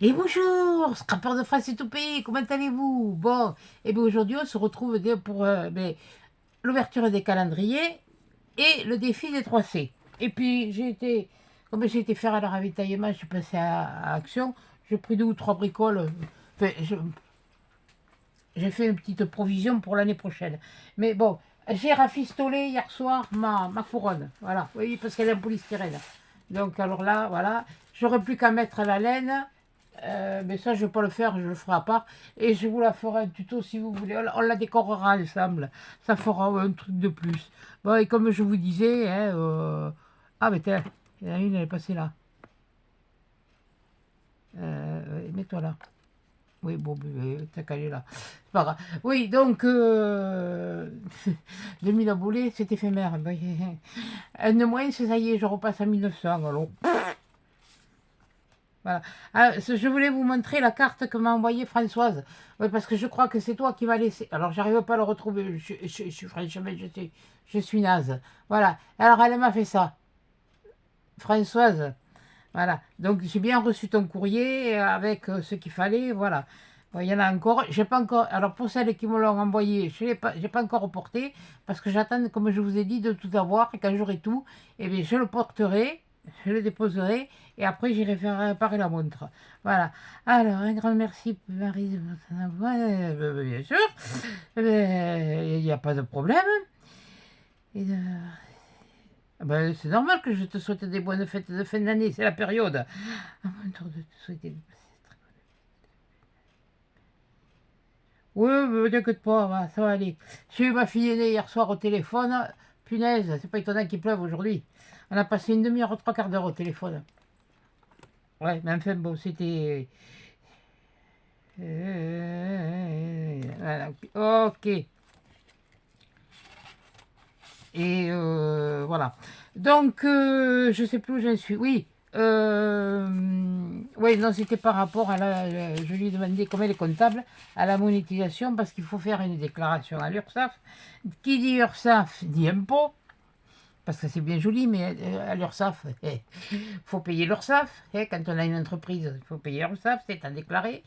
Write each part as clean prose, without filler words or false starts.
Et bonjour, scrapper de France et tout pays, comment allez-vous? Bon, et bien aujourd'hui on se retrouve pour l'ouverture des calendriers et le défi des 3C. Et puis comme j'ai été faire à la ravitaillement, je suis passé à Action, j'ai pris 2 ou 3 bricoles, enfin, j'ai fait une petite provision pour l'année prochaine. Mais bon, j'ai rafistolé hier soir ma couronne, voilà, oui, parce qu'elle est en polystyrène. Donc alors là, voilà, j'aurais plus qu'à mettre la laine. Mais ça, je ne vais pas le faire, je le ferai à part. Et je vous la ferai un tuto si vous voulez. On la décorera ensemble. Ça fera un truc de plus. Bon, et comme je vous disais, hein, ah, mais tiens, il y en a une, elle est passée là. Mets-toi là. Oui, bon, t'as calé là. C'est pas grave. Oui, donc, 2000 aboulés, c'est éphémère. Ben, un de moins, c'est ça y est, je repasse à 1900. Alors, voilà. Ah, je voulais vous montrer la carte que m'a envoyée Françoise. Oui, parce que je crois que c'est toi qui m'as laissé. Alors, j'arrive pas à le retrouver. Franchement, je suis naze. Voilà. Alors, elle m'a fait ça. Françoise. Voilà. Donc, j'ai bien reçu ton courrier avec ce qu'il fallait. Voilà. Bon, il y en a encore. J'ai pas encore. Alors, pour celles qui me l'ont envoyé, je n'ai pas, j'ai pas encore reporté. Parce que j'attends, comme je vous ai dit, de tout avoir. Et quand j'aurai tout, eh bien, je le porterai. Je le déposerai. Et après, j'irai faire réparer la montre. Voilà. Alors, un grand merci, Marie, de votre envoi. Bien sûr. Il n'y a pas de problème. Et, ben, c'est normal que je te souhaite des bonnes fêtes de fin d'année. C'est la période. À mon tour de te souhaiter de passer cette très bonne. Oui, mais t'inquiète pas, ça va aller. J'ai eu ma fille aînée hier soir au téléphone. Punaise, c'est pas étonnant qu'il pleuve aujourd'hui. On a passé une demi-heure, 3 quarts d'heure au téléphone. Ouais, mais enfin, bon, c'était. Voilà, ok. Et voilà. Donc, je sais plus où j'en suis. Oui. Oui, non, c'était par rapport à je lui ai demandé comment elle est comptable à la monétisation parce qu'il faut faire une déclaration à l'URSSAF. Qui dit URSSAF dit impôt, parce que c'est bien joli, mais à l'URSSAF, il faut payer l'URSSAF. Quand on a une entreprise, il faut payer l'URSSAF, c'est à déclarer.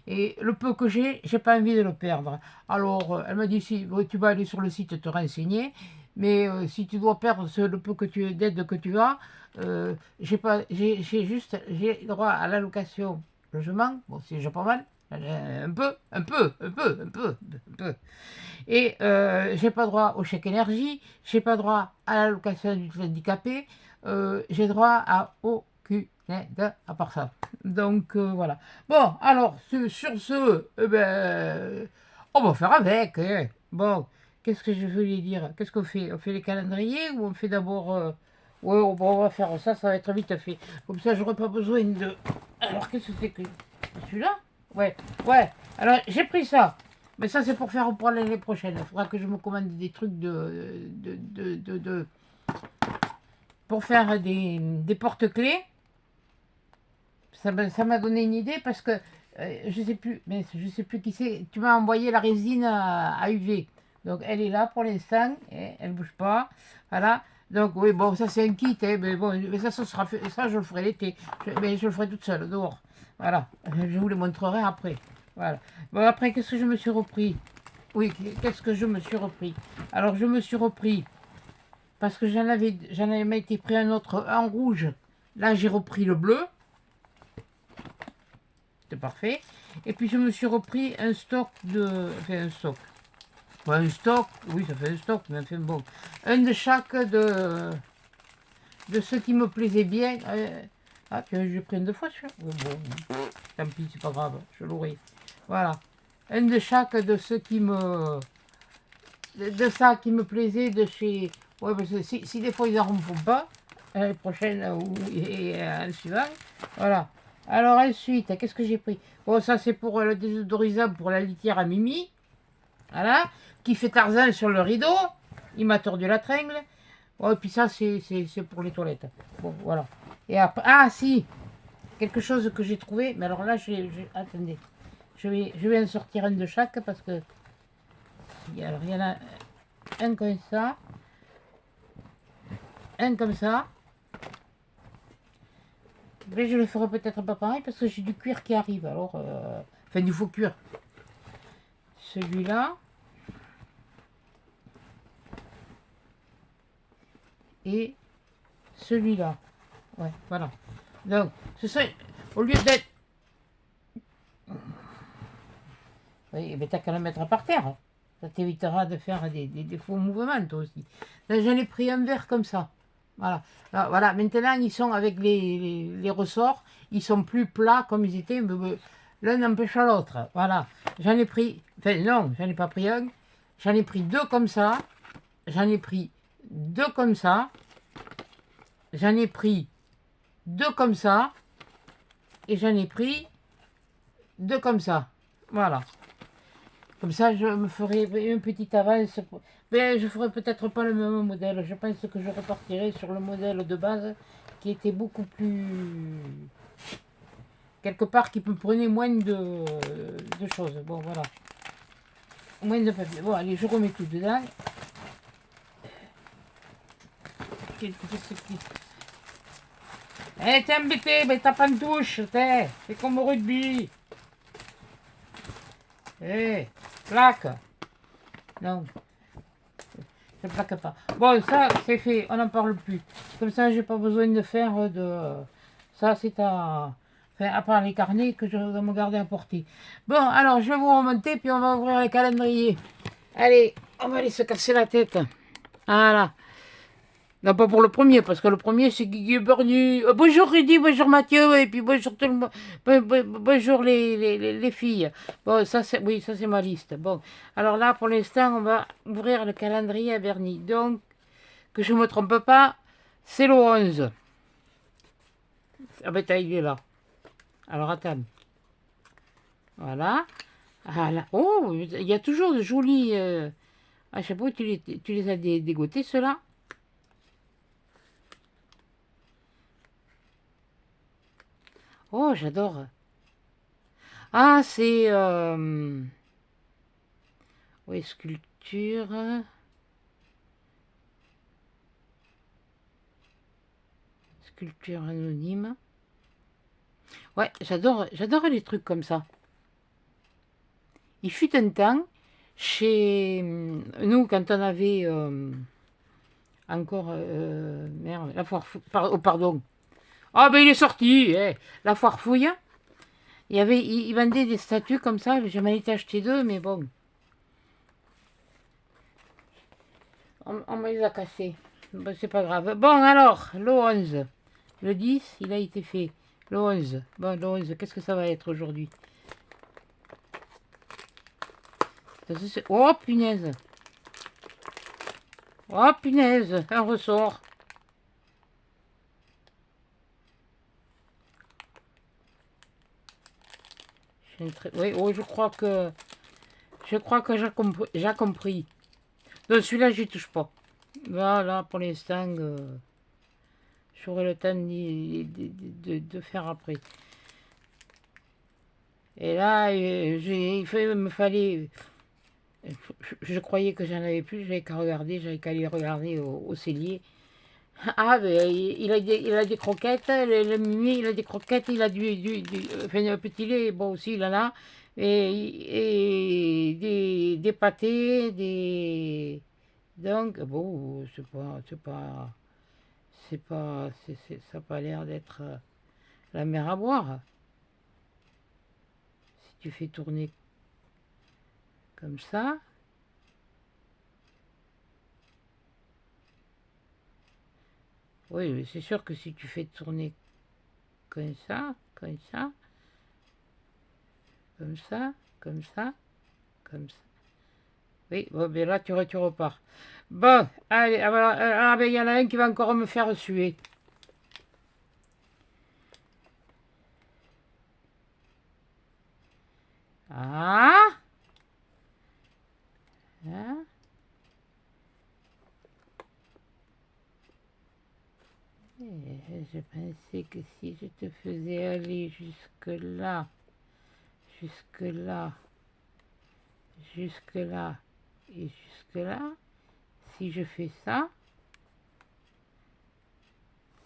Et le peu que j'ai pas envie de le perdre. Alors, elle m'a dit, si tu vas aller sur le site te renseigner, mais si tu dois perdre le peu d'aide que tu as, j'ai droit à l'allocation logement, bon, c'est déjà pas mal, un peu. Et j'ai pas droit au chèque énergie, j'ai pas droit à l'allocation du handicapé, j'ai droit à aucune aide à part ça. Donc voilà. Bon, alors sur ce, on va faire avec. Hein. Bon, qu'est-ce que je voulais dire? Qu'est-ce qu'on fait? On fait les calendriers ou on fait d'abord. Ouais, on va faire ça, ça va être vite fait. Comme ça, j'aurai pas besoin de. Alors, qu'est-ce que c'est que. Celui-là? Ouais, ouais. Alors, j'ai pris ça. Mais ça, c'est pour faire pour l'année prochaine. Il faudra que je me commande des trucs pour faire des porte-clés. Ça m'a donné une idée parce que je sais plus, mais je sais plus qui c'est. Tu m'as envoyé la résine à UV. Donc elle est là pour l'instant, et elle bouge pas. Voilà. Donc oui, bon, ça c'est un kit, hein, mais bon, mais ça sera fait, ça je le ferai l'été. Mais je le ferai toute seule dehors. Voilà. Je vous le montrerai après. Voilà. Bon après, qu'est-ce que je me suis repris? Oui, qu'est-ce que je me suis repris? Alors je me suis repris parce que j'en avais été pris un autre en rouge. Là j'ai repris le bleu. C'était parfait. Et puis je me suis repris un stock de. Enfin, un stock. Pas un stock, oui, ça fait un stock, mais enfin bon. Un de chaque de ceux qui me plaisaient bien. Ah, puis j'ai pris un de fois, celui-là. Bon, tant pis, c'est pas grave, je l'aurai. Voilà. Un de chaque de ceux qui me. De ça qui me plaisait de chez. Ouais, parce que si des fois ils n'en font pas, l'année prochaine et le suivant, voilà. Alors ensuite, qu'est-ce que j'ai pris? Bon, ça c'est pour le désodorisable pour la litière à Mimi, voilà, qui fait Tarzan sur le rideau. Il m'a tordu la tringle. Bon, et puis ça c'est pour les toilettes. Bon, voilà. Et après, ah si, quelque chose que j'ai trouvé, mais alors là, attendez, je vais en sortir un de chaque parce que alors, il y en a un comme ça, un comme ça, Mais je le ferai peut-être pas pareil parce que j'ai du cuir qui arrive. Alors, enfin du faux cuir. Celui-là. Et celui-là. Ouais, voilà. Donc, ce serait, au lieu d'être... Oui, mais t'as qu'à le mettre par terre. Ça t'évitera de faire des faux mouvements, toi aussi. Là, j'en ai pris un verre comme ça. Voilà. Alors, voilà. Maintenant, ils sont avec les ressorts. Ils sont plus plats comme ils étaient. L'un n'empêche pas l'autre. Voilà. J'en ai pris... Enfin, non, j'en ai pas pris un. J'en ai pris deux comme ça. J'en ai pris deux comme ça. J'en ai pris deux comme ça. Et j'en ai pris deux comme ça. Voilà. Comme ça, je me ferai une petite avance. Mais je ferai peut-être pas le même modèle. Je pense que je repartirai sur le modèle de base qui était beaucoup plus... Quelque part, qui me prenait moins de choses. Bon, voilà. Moins de papier. Bon, allez, je remets tout dedans. Qu'est-ce qui... Eh, t'es embêté, mais t'as pas de touche, t'es. C'est comme au rugby. Eh, plaque. Non, je plaque pas. Bon, ça, c'est fait, on n'en parle plus. Comme ça, j'ai pas besoin de faire de... Ça, c'est à... Enfin, à part les carnets que je dois me garder à portée. Bon, alors, je vais vous remonter, puis on va ouvrir le calendrier. Allez, on va aller se casser la tête. Voilà. Non, pas pour le premier, parce que le premier, c'est Guigui Bernu. Bonjour Rudy, bonjour Mathieu, et puis bonjour tout le monde. Bonjour les filles. Bon, ça, c'est, oui, ça, c'est ma liste. Bon, alors là, pour l'instant, on va ouvrir le calendrier à Bernie. Donc, que je ne me trompe pas, c'est le 11. Ah ben, il est là. Alors, attends. Voilà. Ah, là. Oh, il y a toujours de jolis... Ah, je sais pas, tu les as dégotés, ceux-là. Oh, j'adore. Ah, c'est... oui, sculpture. Sculpture anonyme. Ouais, j'adore les trucs comme ça. Il fut un temps, chez nous, quand on avait encore... merde, la foire fouille... oh, pardon. Ah, ben il est sorti, la foire fouille. Il vendait des statues comme ça, je m'en étais acheté deux, mais bon. On me les a cassés. Bon, c'est pas grave. Bon, alors, le 11. Le 10, il a été fait. Le 11. Bon, le 11, qu'est-ce que ça va être aujourd'hui? Oh, punaise. Oh, punaise, un ressort. Oui, oh, je crois que j'ai compris. Donc celui-là, j'y touche pas. Voilà, pour l'instant, j'aurai le temps de faire après. Et là, il me fallait... Je croyais que j'en avais plus, j'avais qu'à regarder, j'avais qu'à aller regarder au cellier. Ah, ben, il a des croquettes, le Mimi, il a des croquettes, il a enfin, un petit lait, bon aussi, il en a, et des pâtés, des... Donc, bon, ça n'a pas l'air d'être la mer à boire. Si tu fais tourner comme ça, oui, mais c'est sûr que si tu fais tourner comme ça, comme ça, comme ça, comme ça, comme ça. Oui, bon, ben là, tu repars. Bon, allez, ah, ben, il y en a un qui va encore me faire suer. Ah, hein? Je pensais que si je te faisais aller jusque là, jusque là, jusque là et jusque là, si je fais ça,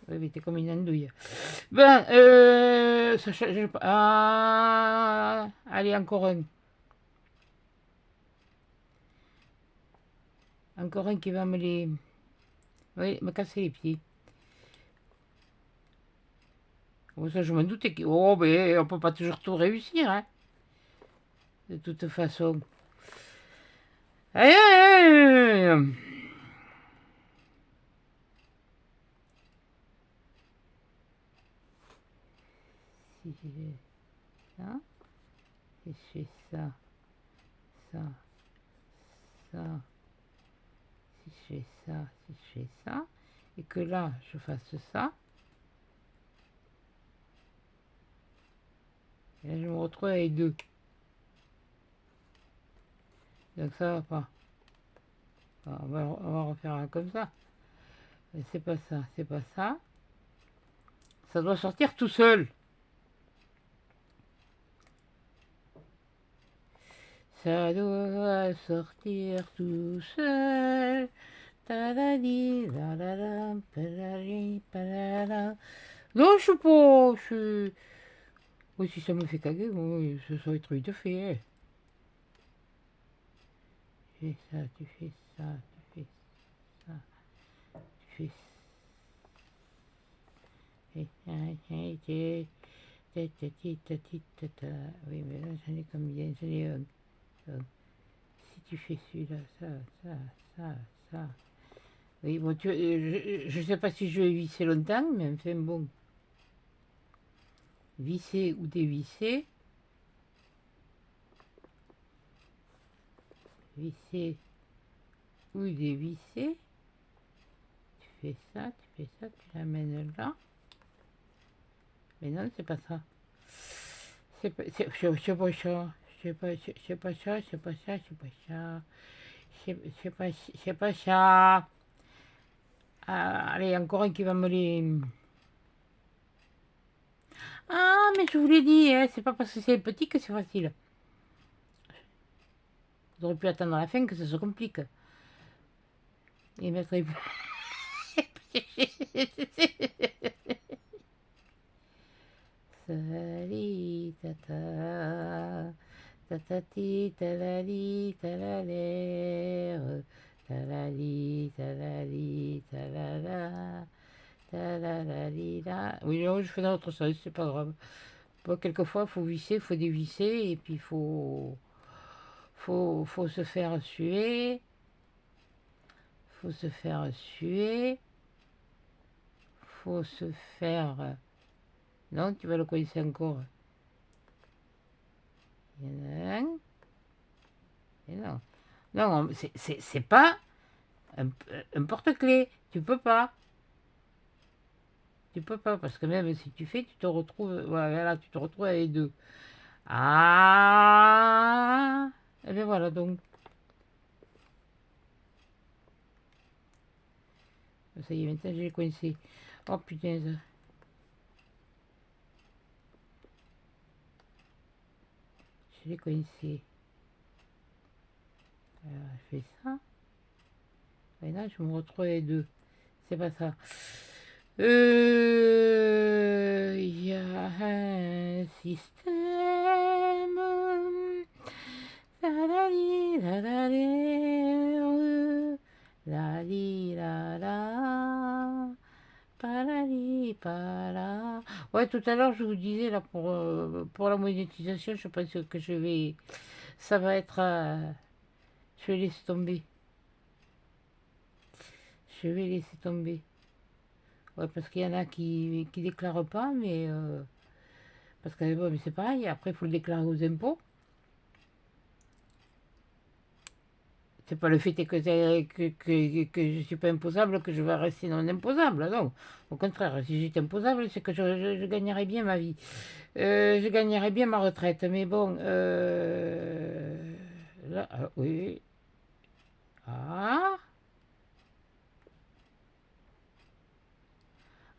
Oui, mais t'es comme une andouille. Ben, ah, allez, encore un. Encore un qui va me les... Oui, me casser les pieds. Bon, ça, je m'en doutais. Oh, mais on peut pas toujours tout réussir, hein. De toute façon. Aïe, aïe, aïe, aïe. Si je fais ça, si je fais ça, ça, ça, si je fais ça, si je fais ça, et que là, je fasse ça, et là, je me retrouve avec deux. Donc ça va pas. On va refaire un comme ça. C'est pas ça, c'est pas ça. Ça doit sortir tout seul. Ça doit sortir tout seul. Tadadi, ladada, padadi, padada. Non, je sais pas. Oui, si ça me fait caguer, bon, ça va être vite fait. Hein. Tu fais ça, tu fais ça, tu fais ça, tu fais ça. Oui, mais là, j'en ai combien? J'en ai un. Si tu fais celui-là, ça, ça. Oui, bon, je sais pas si je vais visser longtemps, mais enfin bon. Visser ou dévisser. Visser ou dévisser. Tu fais ça, tu l'amènes là. Mais non, c'est pas ça. C'est pas ça. C'est pas ça. C'est pas ça. C'est pas ça. C'est pas ça. C'est pas ça. Ah, allez, encore un qui va me les... Ah, mais je vous l'ai dit, hein, c'est pas parce que c'est petit que c'est facile. J'aurais pu attendre à la fin que ça se complique. Et mettre les... Salali, tata, tatati, talali, talalère, talali, talali, talala, talalali, oui, non, je fais dans l'autre sens, c'est pas grave. Bon, quelquefois, il faut visser, il faut dévisser, et puis il faut se faire suer. Faut se faire suer. Faut se faire... Non, tu vas le coincer encore. Il y en a un. Et non. Non, c'est pas un porte-clés. Tu peux pas. Tu peux pas, parce que même si tu fais, tu te retrouves... Voilà, tu te retrouves avec deux. Ah. Et bien voilà, donc. Ça y est, maintenant j'ai coincé. Oh putain, ça. Je l'ai coincé. Alors, je fais ça. Et là, je me retrouve avec deux. C'est pas ça. Il y a un système. La la li, la la li, la la. Pa la li, pa la. Ouais, tout à l'heure, je vous disais, là, pour la monétisation, je pense que je vais. Ça va être. Je vais laisser tomber. Je vais laisser tomber. Ouais, parce qu'il y en a qui déclarent pas, mais parce que bon, mais c'est pareil, après il faut le déclarer aux impôts. C'est pas le fait que je suis pas imposable que je vais rester non imposable, non. Au contraire, si j'étais imposable, c'est que je gagnerais bien ma vie. Je gagnerais bien ma retraite, mais bon, là, oui. Ah,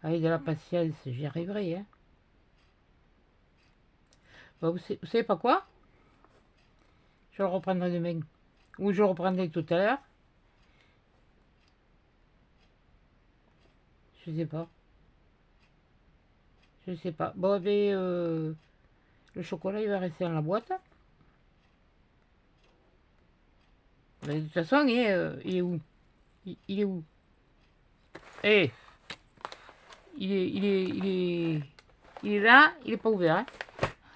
avec de la patience, j'y arriverai, hein. Bon, vous savez pas quoi? Je le reprendrai demain. Ou je le reprendrai tout à l'heure. Je sais pas. Je sais pas. Bon, mais le chocolat, il va rester dans la boîte. Mais de toute façon, il est où? Il est où? Eh, il est là, il est pas ouvert, hein.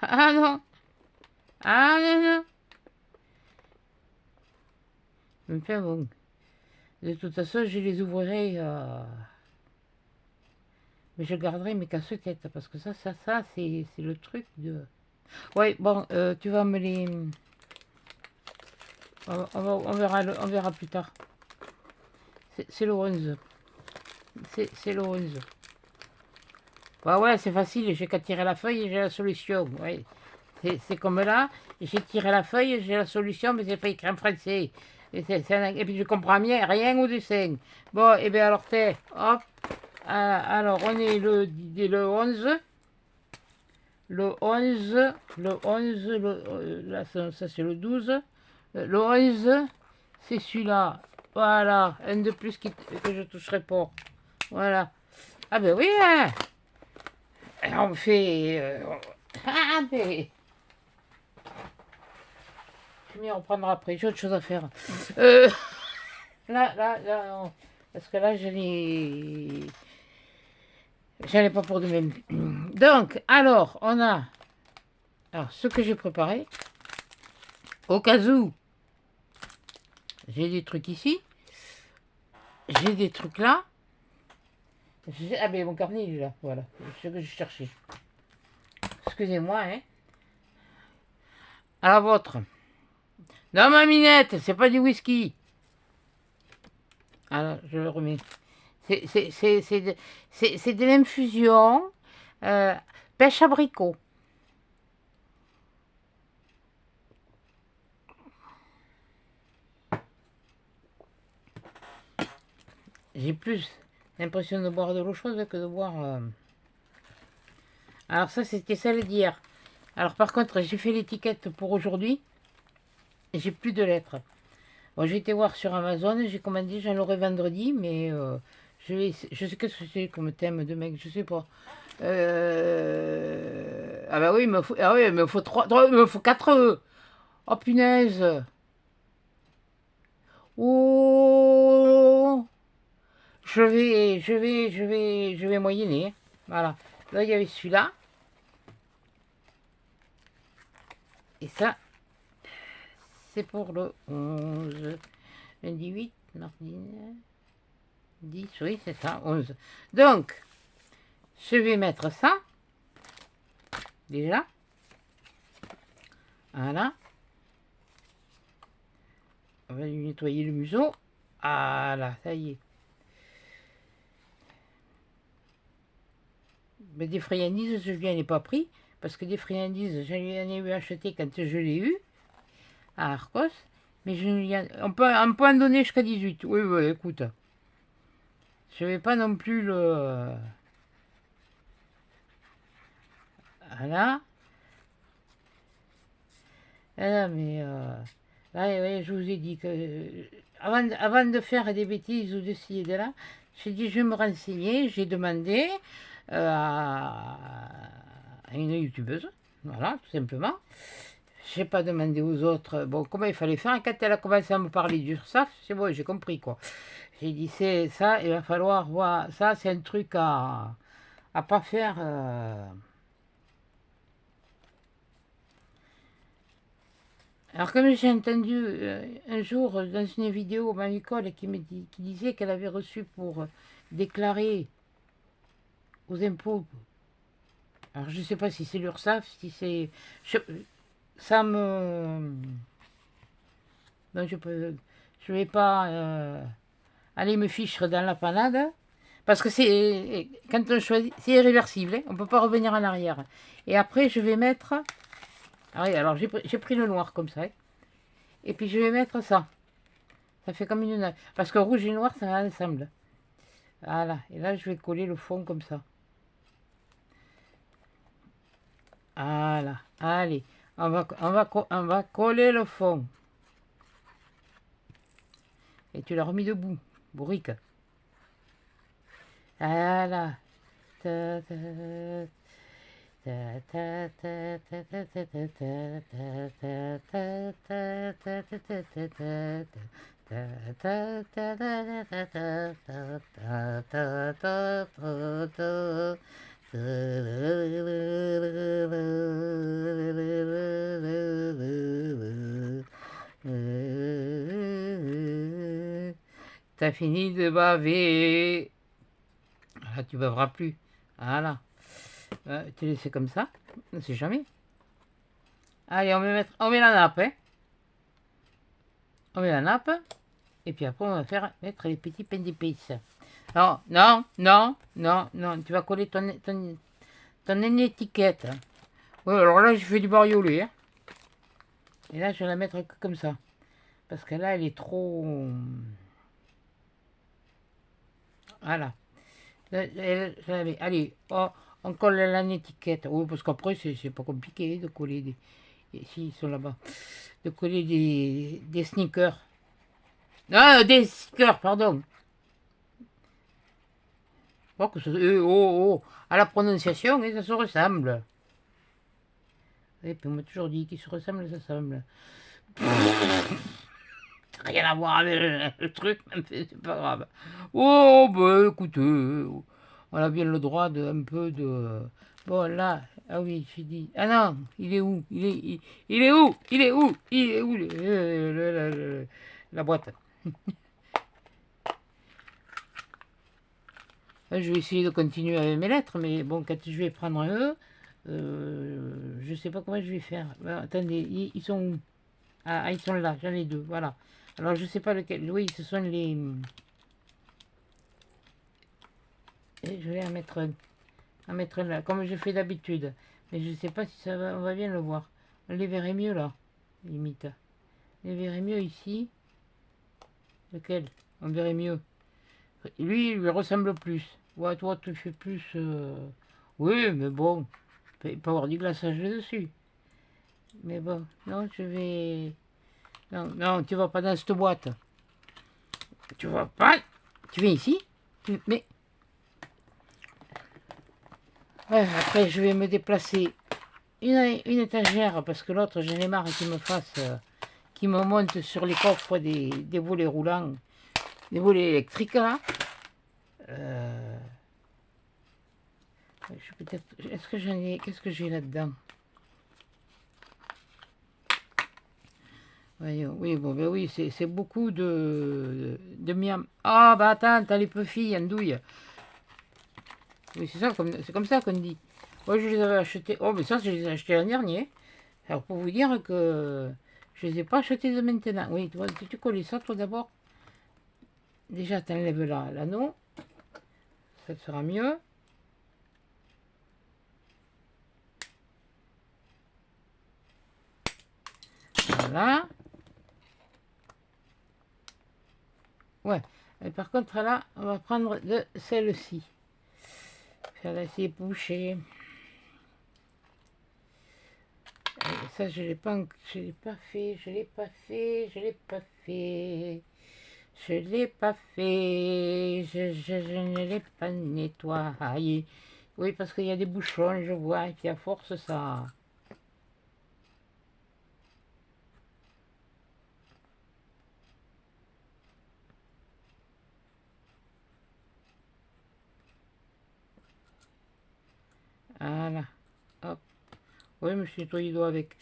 Ah non, ah non, non. Enfin bon, de toute façon, je les ouvrirai, mais je garderai mes casse-têtes, parce que ça, c'est le truc de... Ouais, bon, tu vas me les... on verra plus tard. C'est le 11. C'est le 11. Bah ouais, c'est facile, j'ai qu'à tirer la feuille et j'ai la solution. Ouais. C'est comme là, j'ai tiré la feuille, j'ai la solution, mais c'est pas écrit en français. Et puis je comprends rien au dessin. Bon, et bien alors, hop. Alors, on est le 11. Le 11, là, ça c'est le 12. Le 11, c'est celui-là. Voilà, un de plus que je toucherai pas. Voilà. Ah ben oui, hein. On fait... ah, mais... Je m'y reprendrai après, j'ai autre chose à faire. Euh, là, non. Parce que là, j'en ai pas pour demain. Donc, alors, on a... Alors, ce que j'ai préparé, au cas où, j'ai des trucs ici, j'ai des trucs là. Ah ben, mon carnet, il est là, voilà, c'est ce que je cherchais. Excusez-moi, hein. À la vôtre. Non, ma minette, c'est pas du whisky. Alors, je le remets. C'est de l'infusion euh, pêche abricot. J'ai plus l'impression de boire de l'eau chaude que de boire... Alors ça, c'était celle d'hier. Alors par contre, j'ai fait l'étiquette pour aujourd'hui. Et j'ai plus de lettres. Bon, j'ai été voir sur Amazon, j'ai commandé, j'en aurai vendredi, mais je sais que c'est comme thème de mec, je sais pas. Ah bah oui, il me faut il me faut 4 œufs. Oh punaise. Oh, je vais moyenner. Voilà. Là, il y avait celui-là. Et ça, c'est pour le 11. Lundi 8, mardi 10, oui, c'est ça, 11. Donc, je vais mettre ça, déjà. Voilà. On va lui nettoyer le museau. Voilà, ça y est. Mais des friandises, je ne l'ai pas pris. Parce que des friandises, j'en ai eu acheté quand je l'ai eu. À Arcos. Mais on peut en donner jusqu'à 18. Oui, oui, écoute. Je vais pas non plus le... Voilà. Ah, mais... là, ouais, je vous ai dit que... avant de faire des bêtises ou de ci et de là, j'ai dit, je vais me renseigner. J'ai demandé à une youtubeuse. Voilà, tout simplement. J'ai pas demandé aux autres, bon, comment il fallait faire. Quand elle a commencé à me parler du URSAF, c'est bon, j'ai compris, quoi. J'ai dit, c'est ça, il va falloir voir. Ça, c'est un truc à pas faire. Alors, comme j'ai entendu un jour dans une vidéo, ma école qui disait qu'elle avait reçu pour déclarer aux impôts. Alors, je sais pas si c'est l'URSSAF, si c'est. Ça me. Non, je vais pas aller me ficher dans la panade. Parce que quand on choisit, c'est irréversible, hein, on ne peut pas revenir en arrière. Et après, je vais mettre... Ah oui, alors j'ai pris le noir comme ça. Hein. Et puis je vais mettre ça. Ça fait comme une... Parce que rouge et noir, ça va ensemble. Voilà. Et là, je vais coller le fond comme ça. Voilà. Allez. On va coller le fond. Et tu l'as remis debout. Bourrique. Voilà. Ta, ta. T'as fini de baver. Là, tu baveras plus. Voilà. Tu laisses comme ça. On ne sait jamais. Allez, on met la nappe. Hein. On met la nappe. Et puis après, on va mettre les petits pains d'épices. Non, non, non, non, non. Tu vas coller ton étiquette. Ouais, alors là, je fais du bariolé. Hein. Et là, je vais la mettre comme ça. Parce que là, elle est trop... Voilà. Allez, oh, on colle l'étiquette. Oui, parce qu'après, c'est pas compliqué de coller des... Si, ils sont là-bas. De coller des sneakers. Non, des stickers, pardon. Oh, à la prononciation, ça se ressemble. Et puis on m'a toujours dit qu'ils se ressemblent, ça semble. Rien à voir avec le truc, mais c'est pas grave. Oh, bah écoutez, on a bien le droit de un peu de... Bon, là, ah oui, j'ai dit... Ah non, il est où il est où Il est où Il est où la boîte. Là, je vais essayer de continuer avec mes lettres, mais bon, quand je vais prendre un E, je sais pas comment je vais faire. Attendez, ils sont où? Ah, ils sont là, j'en ai deux, voilà. Alors, je sais pas lequel. Oui, ce sont les... Et je vais en mettre là, comme je fais d'habitude. Mais je sais pas si ça va, on va bien le voir. On les verrait mieux là, limite. On les verrait mieux ici. Lequel? On verrait mieux. Lui, il lui ressemble plus. Ouais, toi, tu fais plus... Oui, mais bon, il peut y avoir du glaçage dessus. Mais bon, non, je vais... Non, non, tu vas pas dans cette boîte. Tu vas pas... Tu viens ici. Mais... Ouais, après, je vais me déplacer une étagère, parce que l'autre, j'en ai marre qu'il me fasse... qui me monte sur les coffres des volets roulants. Des volets électriques, là. Est-ce que j'en ai... Qu'est-ce que j'ai là-dedans? Oui, bon, ben oui, c'est beaucoup de miam. Ah, bah attends, t'as les petits andouilles. Oui, c'est comme ça qu'on dit. Moi, je les avais achetés. Oh, mais ça, je les ai achetés l'an dernier. Alors, pour vous dire que je les ai pas achetés de maintenant. Oui, tu colles ça, toi, d'abord. Déjà, t'enlèves l'anneau. Ça te sera mieux. Voilà. Ouais. Et par contre, là, on va prendre de celle-ci. Celle-là, c'est bouché. Ça, je l'ai pas fait, je l'ai pas fait, je l'ai pas fait. Je l'ai pas fait, je ne l'ai pas nettoyé. Oui, parce qu'il y a des bouchons, je vois, et puis à force, ça... Voilà. Hop. Oui, je me suis nettoyé les doigts avec.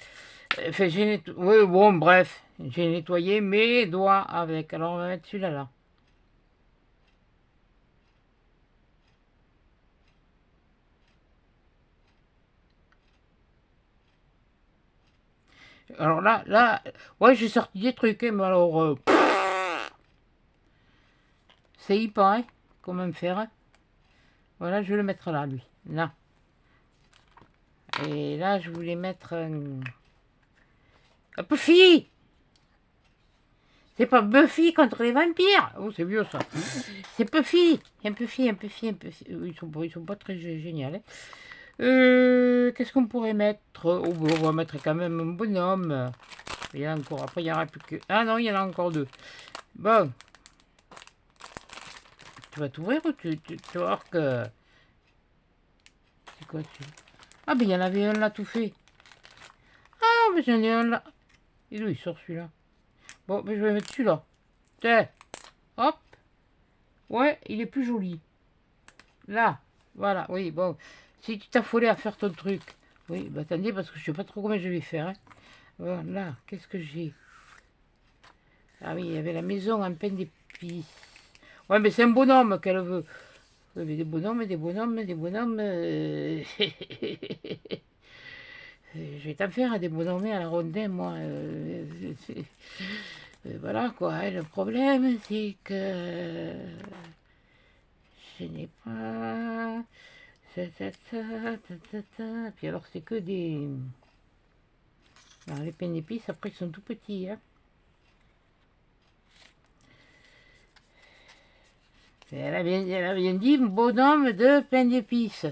Enfin, oui, bon, bref. J'ai nettoyé mes doigts avec. Alors, on va mettre celui-là, là. Alors là, ouais, j'ai sorti des trucs, hein, mais alors, c'est hyper, hein, comment faire. Hein. Voilà, je vais le mettre là, lui. Là. Et là, je voulais mettre Buffy. C'est pas Buffy contre les vampires. Oh, c'est vieux, ça. C'est Buffy. Un Buffy. Ils sont pas très géniaux. Hein. Qu'est-ce qu'on pourrait mettre? Oh, bon, on va mettre quand même un bonhomme. Il y en a encore. Après, il n'y en aura plus que... Ah non, il y en a encore deux. Bon. Tu vas t'ouvrir ou tu vas voir que... C'est quoi, tu... Ah, mais il y en avait un là tout fait. Ah, mais j'en ai un là. Et d'où il sort celui-là? Bon, mais je vais mettre celui-là. Tiens, hop. Ouais, il est plus joli. Là, voilà, oui, bon. Si tu t'affolais à faire ton truc. Oui, bah attendez, parce que je sais pas trop comment je vais faire. Hein. Voilà, qu'est-ce que j'ai? Ah oui, il y avait la maison en pain d'épices. Ouais, mais c'est un bonhomme qu'elle veut. Oui, mais des bonhommes, des bonhommes, des bonhommes. Je vais t'en faire des bonhommes à la rondin, moi. Voilà quoi. Hein, le problème, c'est que je n'ai pas. Puis alors, c'est que des. Alors, les pains d'épices, après, ils sont tout petits. Hein. Elle a bien dit bonhomme de pain d'épices.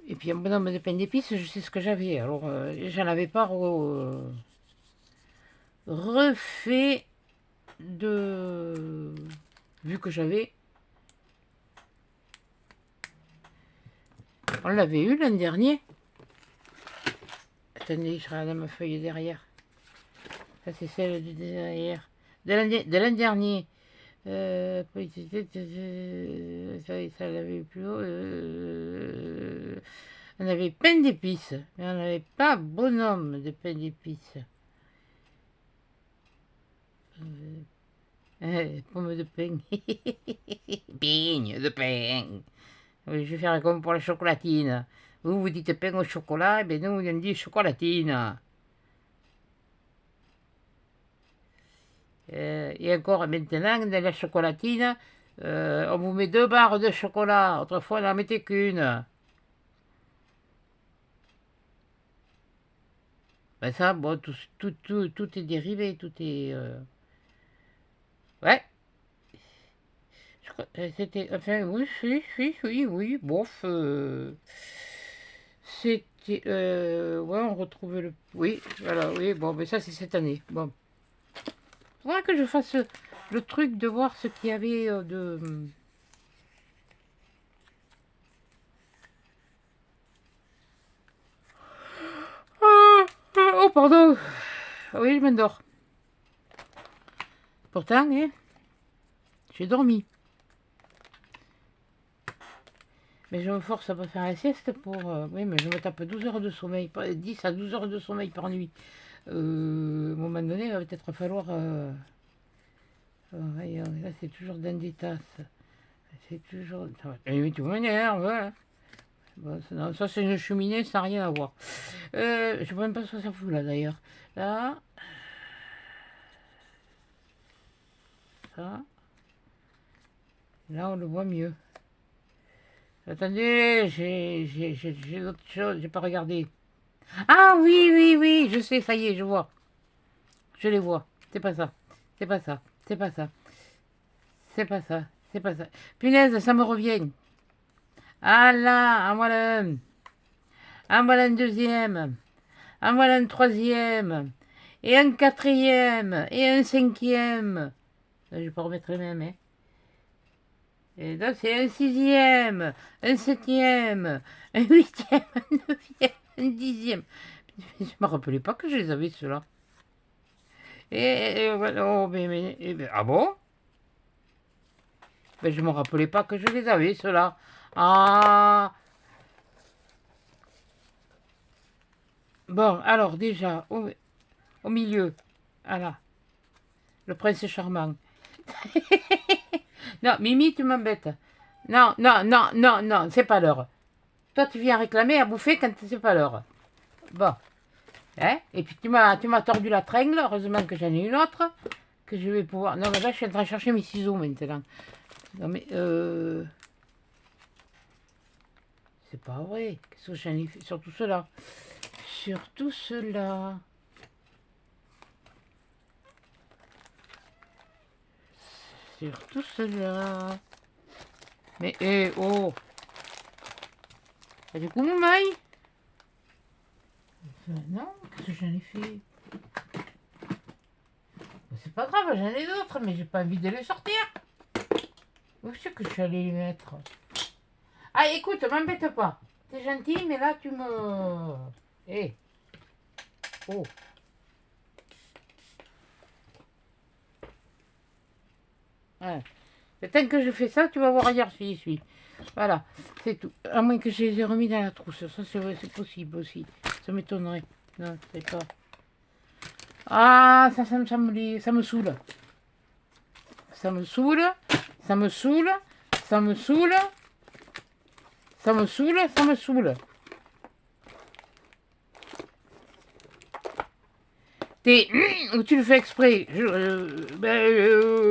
Et puis un bonhomme de pain d'épices, je sais ce que j'avais. Alors, j'en avais pas refait de. Vu que j'avais. On l'avait eu l'an dernier. Attendez, je regarde ma feuille derrière. Ça, c'est celle de derrière. De l'an dernier. Ça l'avait plus haut. On avait pain d'épices, mais on n'avait pas bonhomme de pain d'épices. Pomme de pain. Pigne de pain. Oui, je vais faire comme pour la chocolatine. Vous, vous dites pain au chocolat, et bien nous, on dit chocolatine. Et encore maintenant, dans la chocolatine, on vous met 2 barres de chocolat. Autrefois, on n'en mettait qu'une. Ben ça, bon, tout est dérivé, tout est... Ouais, c'était... Enfin, oui, bof. C'était... Ouais, on retrouvait le... Oui, voilà, oui, bon, mais ça, c'est cette année. Bon. Faudra que je fasse le truc de voir ce qu'il y avait de... Oh, pardon. Oui, je m'endors. Pourtant, hein, j'ai dormi. Mais je me force à pas faire la sieste pour... oui, mais je me tape 12 heures de sommeil, 10 à 12 heures de sommeil par nuit. À un moment donné, il va peut-être falloir... là, c'est toujours dans des tasses. C'est toujours... Mais tu m'énerves, hein. Bon, non, ça, c'est une cheminée, ça n'a rien à voir. Je ne sais même pas ce que ça fout, là, d'ailleurs. Là... Ça... Là, on le voit mieux. Attendez, j'ai d'autres choses, j'ai pas regardé. Ah oui, je sais, ça y est, je vois. Je les vois. C'est pas ça. C'est pas ça. C'est pas ça. C'est pas ça. C'est pas ça. Punaise, ça me revient. Ah là, en voilà un. En voilà un deuxième. En voilà un troisième. Et un quatrième. Et un cinquième. Je vais pas remettre les mêmes, hein. Et là, c'est un sixième. Un septième. Un huitième. Un neuvième. Un dixième. Je me rappelais pas que je les avais, ceux-là. Oh, ah bon? Ben, je me rappelais pas que je les avais, ceux-là. Ah. Bon, alors déjà, au milieu. Voilà. Le prince charmant. Non, Mimi, tu m'embêtes. Non, c'est pas l'heure. Toi, tu viens réclamer à bouffer quand c'est pas l'heure. Bon. Hein? Et puis tu m'as tordu la tringle. Heureusement que j'en ai une autre. Que je vais pouvoir... Non, mais là, je suis en train de chercher mes ciseaux maintenant. Non, mais... C'est pas vrai. Qu'est-ce que j'en ai fait? Surtout cela. Surtout cela. Surtout cela. Mais, oh. Et du coup, mon maille? Non, qu'est-ce que j'en ai fait? C'est pas grave, j'en ai d'autres, mais j'ai pas envie de les sortir. Où c'est que je suis allée les mettre? Ah, écoute, m'embête pas. T'es gentil, mais là, tu me... Eh, oh. Ouais. Et tant que je fais ça, tu vas voir ailleurs si j'y suis. Voilà, c'est tout. À moins que je les ai remis dans la trousse. Ça, c'est possible aussi. Ça m'étonnerait. Non, c'est pas... Ah, ça me saoule. Ça me saoule. Ça me saoule. Ça me saoule. Ça me saoule. Ça me saoule. T'es... Ou tu le fais exprès.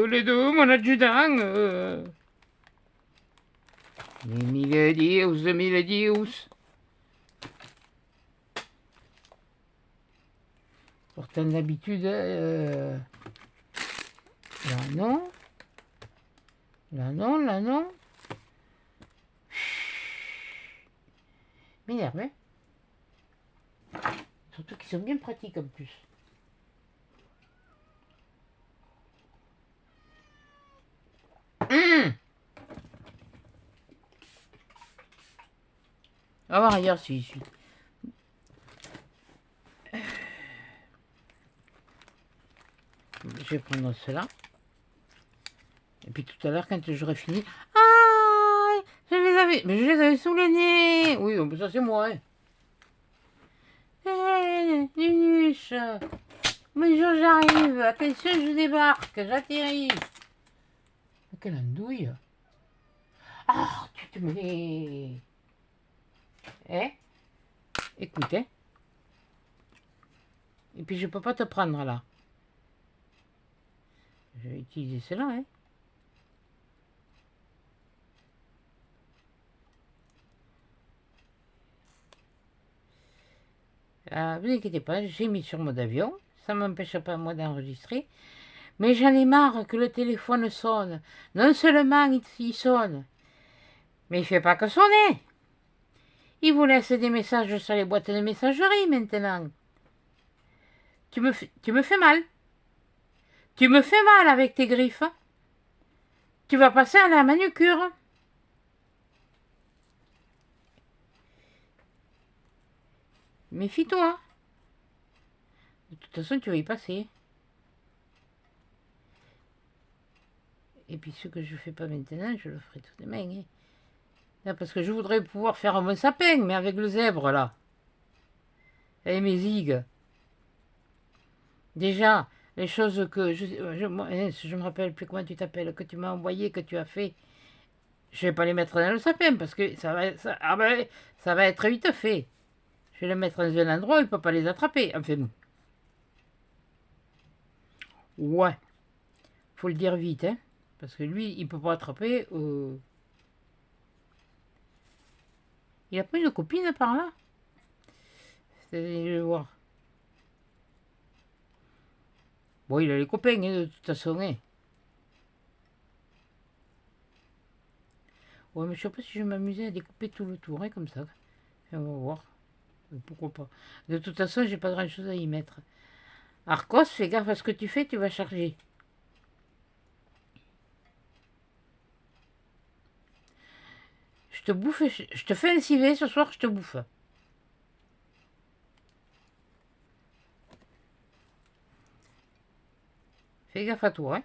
Les deux, mon adjudant. Mille dius, mille dius. Pourtant, d'habitude, là non. Là non, là non. M'énerve, hein. Surtout qu'ils sont bien pratiques en plus. On va voir ailleurs si j'y suis. Je vais prendre cela. Et puis tout à l'heure, quand j'aurai fini... Ah, je les avais... Mais je les avais sous le nez. Oui, ça c'est moi. Hein. Nunuche. Bonjour, j'arrive. Attention, je débarque. J'atterris. Quelle andouille. Ah, tu te mets... Eh, écoute, hein. Et puis je peux pas te prendre là. Je vais utiliser cela, hein. Vous inquiétez pas, j'ai mis sur mode avion. Ça ne m'empêche pas moi d'enregistrer. Mais j'en ai marre que le téléphone sonne. Non seulement il sonne, mais il ne fait pas que sonner. Il vous laisse des messages sur les boîtes de messagerie maintenant. Tu me fais mal. Tu me fais mal avec tes griffes. Tu vas passer à la manucure. Méfie-toi. De toute façon, tu vas y passer. Et puis ce que je ne fais pas maintenant, je le ferai tout demain. Hein. Là, parce que je voudrais pouvoir faire mon sapin, mais avec le zèbre, là. Et mes zigues. Déjà, les choses que... Je me rappelle plus comment tu t'appelles, que tu m'as envoyé, que tu as fait. Je ne vais pas les mettre dans le sapin, parce que ça va être vite fait. Je vais les mettre dans un endroit où il ne peut pas les attraper. Enfin, ouais. Faut le dire vite, hein. Parce que lui, il ne peut pas attraper... Il a pas une copine par là? Je vais voir. Bon, il a les copains, hein, de toute façon. Hein. Ouais, mais je sais pas si je vais m'amuser à découper tout le tour, hein, comme ça. On va voir. Pourquoi pas. De toute façon, j'ai pas grand chose à y mettre. Arcos, fais gaffe à ce que tu fais, tu vas charger. Je te bouffe, je te fais un civet ce soir, je te bouffe. Fais gaffe à toi, hein.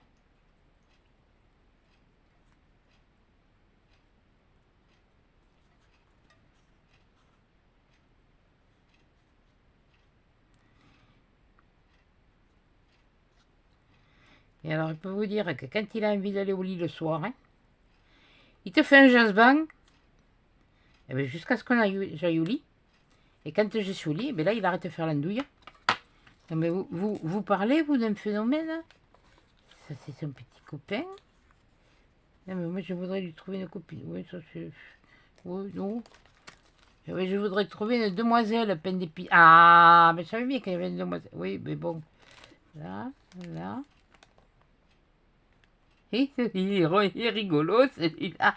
Et alors, je peux vous dire que quand il a envie d'aller au lit le soir, hein, il te fait un jazz-bang, jusqu'à ce qu'on j'aille au lit. Et quand je suis au lit, là, il arrête de faire l'andouille. Non, mais vous parlez, vous, d'un phénomène. Hein. Ça, c'est son petit copain. Non, mais moi, je voudrais lui trouver une copine. Oui, ça, c'est... Oui, non. Oui, je voudrais trouver une demoiselle peine d'épices. Ah, mais je savais bien qu'il y avait une demoiselle. Oui, mais bon. Là, là. Et il est rigolo, celui-là.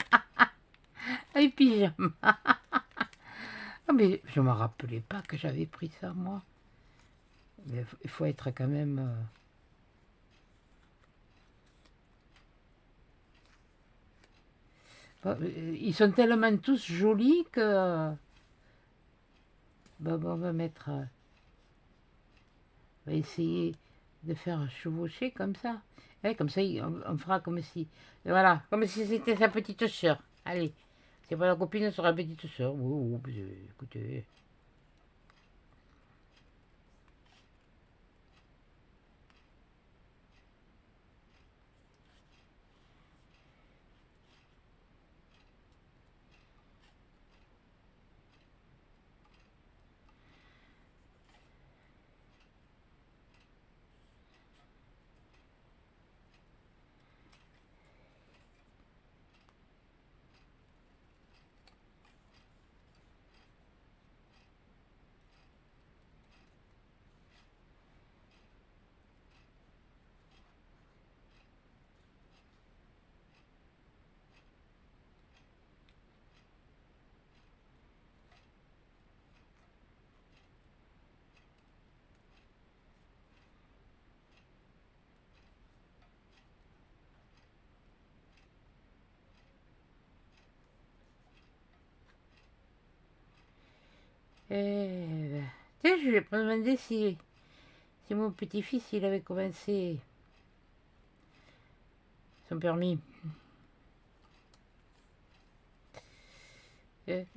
Un pyjama. Ah, mais je ne me rappelais pas que j'avais pris ça, moi. Mais il faut être quand même... Ils sont tellement tous jolis que... Bah, on va mettre... on va essayer de faire chevaucher comme ça. Et comme ça, on fera comme si... Voilà, comme si c'était sa petite sœur. Allez, c'est pas la copine, ce sera la petite sœur. Oh, oh, écoutez... Tiens, je vais pas demander si mon petit-fils il avait commencé son permis.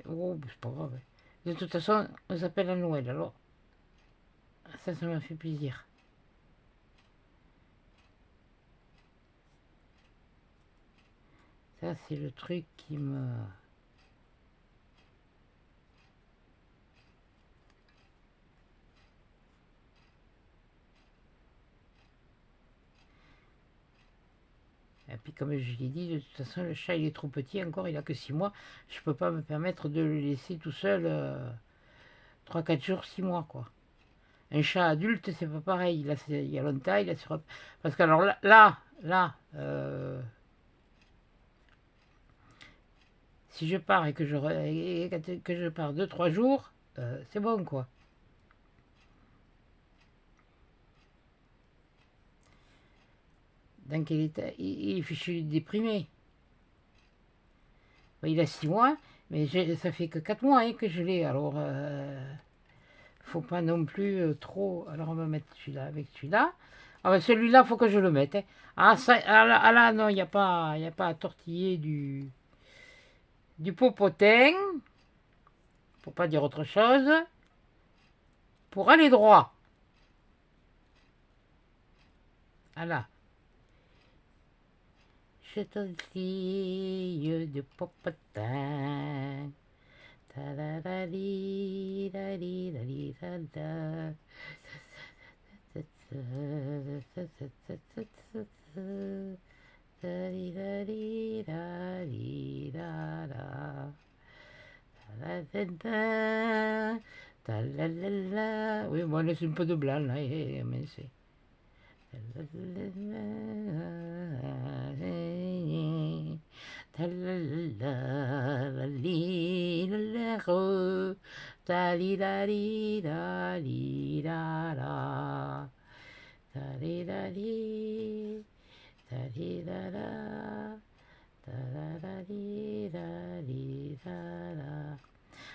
Oh, c'est pas grave. De toute façon, on s'appelle à Noël, alors ça m'a fait plaisir. Ça, c'est le truc qui me... Et puis comme je l'ai dit, de toute façon, le chat, il est trop petit encore, il a que 6 mois. Je peux pas me permettre de le laisser tout seul 3-4 jours, 6 mois, quoi. Un chat adulte, c'est pas pareil. Là, il y a longtemps, il a sur... Parce que alors si je pars et que je pars 2-3 jours, c'est bon, quoi. Dans quel état il est fichu déprimé. Il a 6 mois, mais ça fait que 4 mois hein, que je l'ai. Alors, faut pas non plus trop. Alors, on va mettre celui-là avec celui-là. Ah, ben, celui-là, faut que je le mette. Hein. Là, non, y a pas à tortiller du popotin, pour pas dire autre chose, pour aller droit. Voilà. Je tortille du popotin. Oui, bon, laisse un peu de blanc là, mais c'est.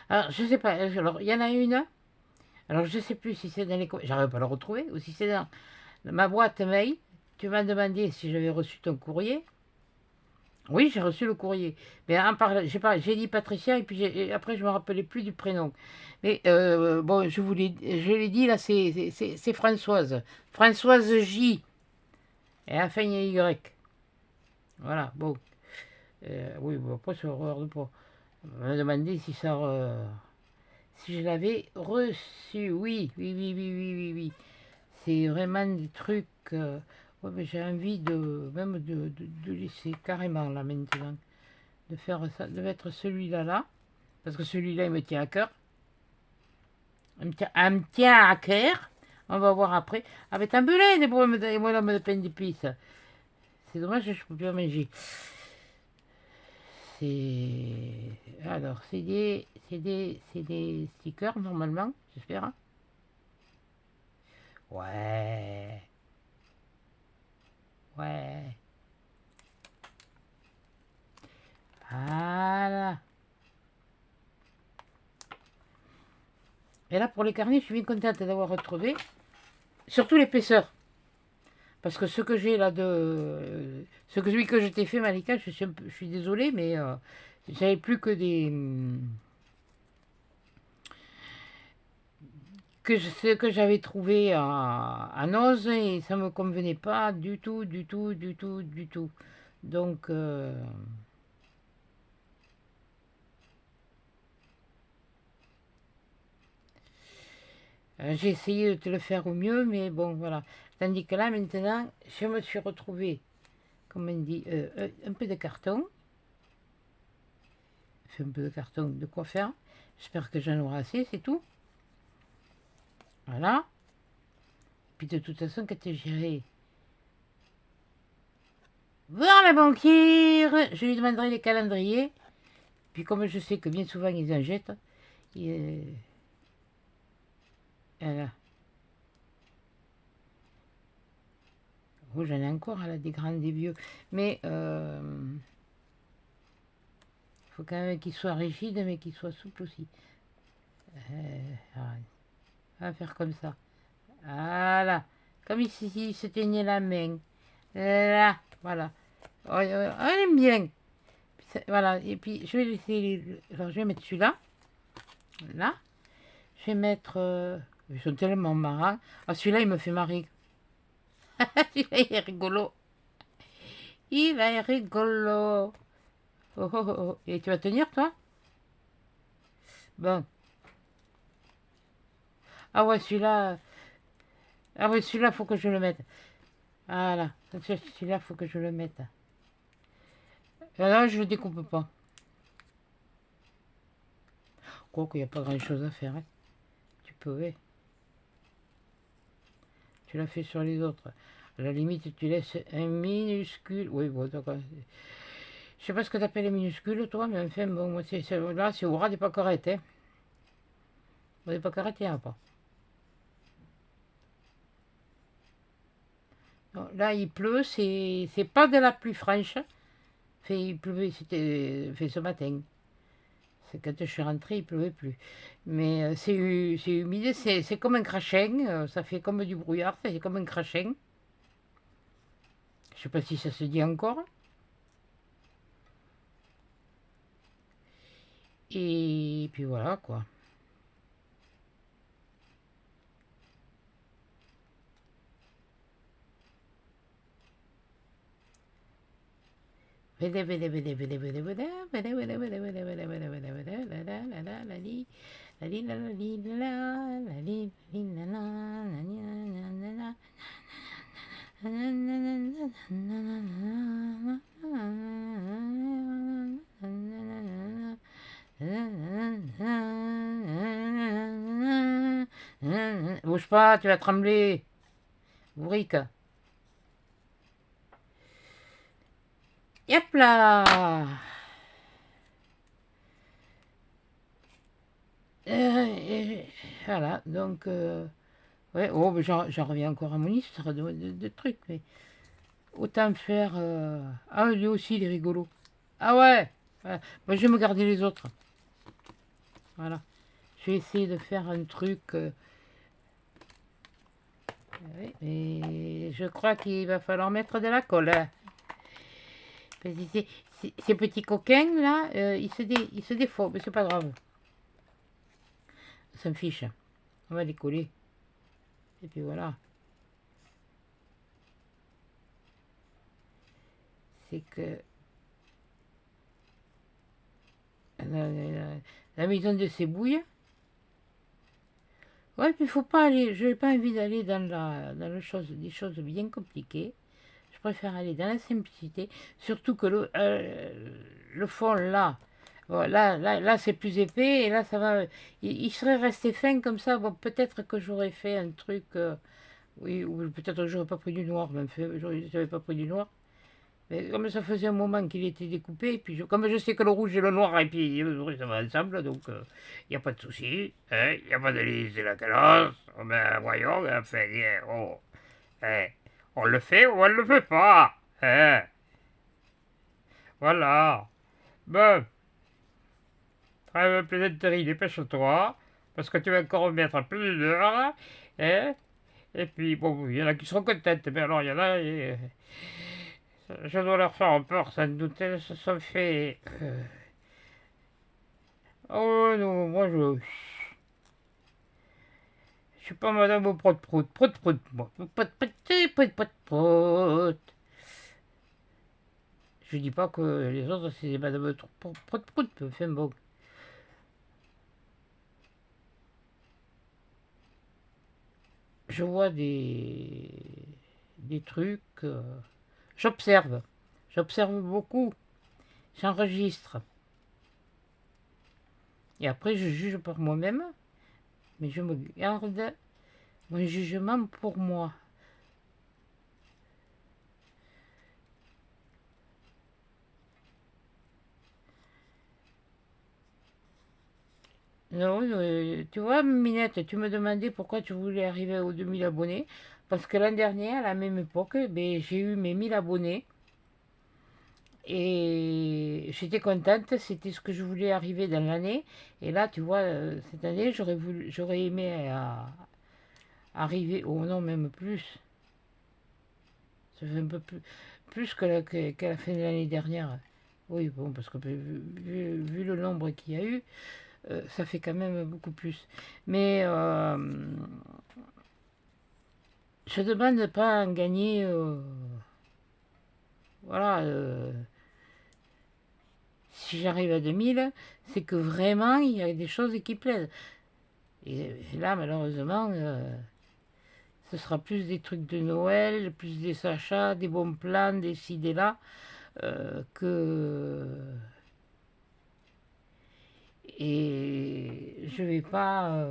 Alors, je sais pas, alors, il y en a une, alors je sais plus si c'est dans les... J'arrive pas à le retrouver, ou si c'est dans ma boîte mail. Tu m'as demandé si j'avais reçu ton courrier. Oui, j'ai reçu le courrier. Mais en parlant, j'ai dit Patricia et puis après je me rappelais plus du prénom. Mais bon, je l'ai dit là, c'est Françoise. Françoise J. Et à la fin il y a Y. Voilà, bon. Oui, bon, après ça regarde pas. On m'a demandé si je l'avais reçu. Oui, oui, oui, oui, oui, oui, oui. C'est vraiment des trucs. Ouais, mais j'ai envie même de laisser carrément là maintenant. De faire ça, de mettre celui-là là. Parce que celui-là il me tient à cœur. Il me tient à cœur. On va voir après. Avec un bullet de pommes de pain d'épices. C'est dommage que je ne peux plus en manger. C'est. Alors, c'est des stickers normalement, j'espère. Ouais. Ouais. Voilà. Et là, pour les carnets, je suis bien contente d'avoir retrouvé. Surtout l'épaisseur. Parce que ce que j'ai là de... celui que je t'ai fait, Malika, je suis désolée, mais j'avais plus que des... ce que j'avais trouvé à Noz, et ça me convenait pas du tout, du tout, du tout, du tout. Donc... j'ai essayé de te le faire au mieux, mais bon, voilà. Tandis que là, maintenant, je me suis retrouvée, comme on dit, un peu de carton. Fait un peu de carton, de quoi faire. J'espère que j'en aurai assez, c'est tout. Voilà. Puis de toute façon, quand j'irai voir la banquière, je lui demanderai les calendriers. Puis comme je sais que bien souvent ils en jettent, voilà. Oh, j'en ai encore là, des grands, des vieux. Mais faut quand même qu'ils soient rigides, mais qu'ils soient souples aussi. On va faire comme ça. Voilà. Comme ici, il se tenait la main. Là, voilà. On aime bien. Voilà. Et puis, je vais laisser... Alors, je vais mettre celui-là. Là. Je vais mettre... ils sont tellement marrants. Ah, celui-là, il me fait marrer. Celui-là, il est rigolo. Il est rigolo. Oh, oh, oh, oh. Et tu vas tenir, toi? Bon. Ah ouais, celui-là... Ah ouais, celui-là, faut que je le mette. Voilà. Celui-là, faut que je le mette. Là, je le découpe pas. Quoi qu'il n'y a pas grand-chose à faire. Hein. Tu peux, ouais. Tu l'as fait sur les autres. À la limite, tu laisses un minuscule. Oui, bon, d'accord. Je sais pas ce que tu appelles les minuscules, toi, mais enfin, bon, moi, là, c'est au ras des paquerettes, hein. Des paquerettes, il n'y en a pas. Non, là, il pleut, c'est pas de la pluie franche. Fait, il pleuvait, c'était fait ce matin. C'est quand je suis rentrée, il pleuvait plus. Mais c'est humide, c'est comme un crachin, ça fait comme du brouillard, c'est comme un crachin. Je sais pas si ça se dit encore. Et puis voilà, quoi. Bouge pas, tu vas trembler. Bourrique. Hop là. Voilà, donc... ouais, oh, ben, j'en reviens encore à mon histoire de trucs, mais... Autant faire... Ah, lui aussi, il est rigolo. Ah ouais, ouais. Moi, je vais me garder les autres. Voilà. Je vais essayer de faire un truc... oui, mais je crois qu'il va falloir mettre de la colle. Hein. Parce que ces petits coquins, là, ils se défont, mais c'est pas grave. Ça me fiche. On va les coller. Et puis voilà. C'est que... la maison de ces bouilles. Ouais, puis faut pas aller, je n'ai pas envie d'aller dans des choses bien compliquées. Je préfère aller dans la simplicité, surtout que le fond là, bon, là c'est plus épais et là ça va, il serait resté fin comme ça. Bon, peut-être que j'aurais fait un truc, oui, ou peut-être que j'aurais pas pris du noir, même j'avais pas pris du noir. Mais comme ça faisait un moment qu'il était découpé, et puis comme je sais que le rouge et le noir, et puis ça va ensemble, donc il n'y a pas de souci, il hein, n'y a pas de lise la calotte, oh, ben voyons, enfin, oh, hein, on le fait ou on le fait pas, hein, voilà. Bon, trêve plaisanterie, dépêche-toi, parce que tu vas encore mettre plus d'heures, hein. Et puis, bon, il y en a qui seront contentes, mais alors il y en a, je dois leur faire peur, sans doute, elles se sont fait... Oh non, moi je suis pas madame au prout-prout, prout-prout, moi. Prout-prout. Je dis pas que les autres, c'est des madame prout-prout, enfin bon. Je vois des trucs, j'observe, j'observe beaucoup, j'enregistre. Et après, je juge par moi-même, mais je me garde mon jugement pour moi. Non, tu vois, Minette, tu me demandais pourquoi tu voulais arriver aux 2000 abonnés. Parce que l'an dernier, à la même époque, ben, j'ai eu mes 1000 abonnés. Et j'étais contente, c'était ce que je voulais arriver dans l'année. Et là, tu vois, cette année, j'aurais aimé arriver, oh non, même plus. Ça fait un peu plus qu'à la fin de l'année dernière. Oui, bon, parce que vu le nombre qu'il y a eu, ça fait quand même beaucoup plus. Mais je demande de pas en gagner. Voilà, si j'arrive à 2000, c'est que vraiment il y a des choses qui plaisent. Et là, malheureusement, ce sera plus des trucs de Noël, plus des achats, des bons plans, des ci, des là, que. Et je vais pas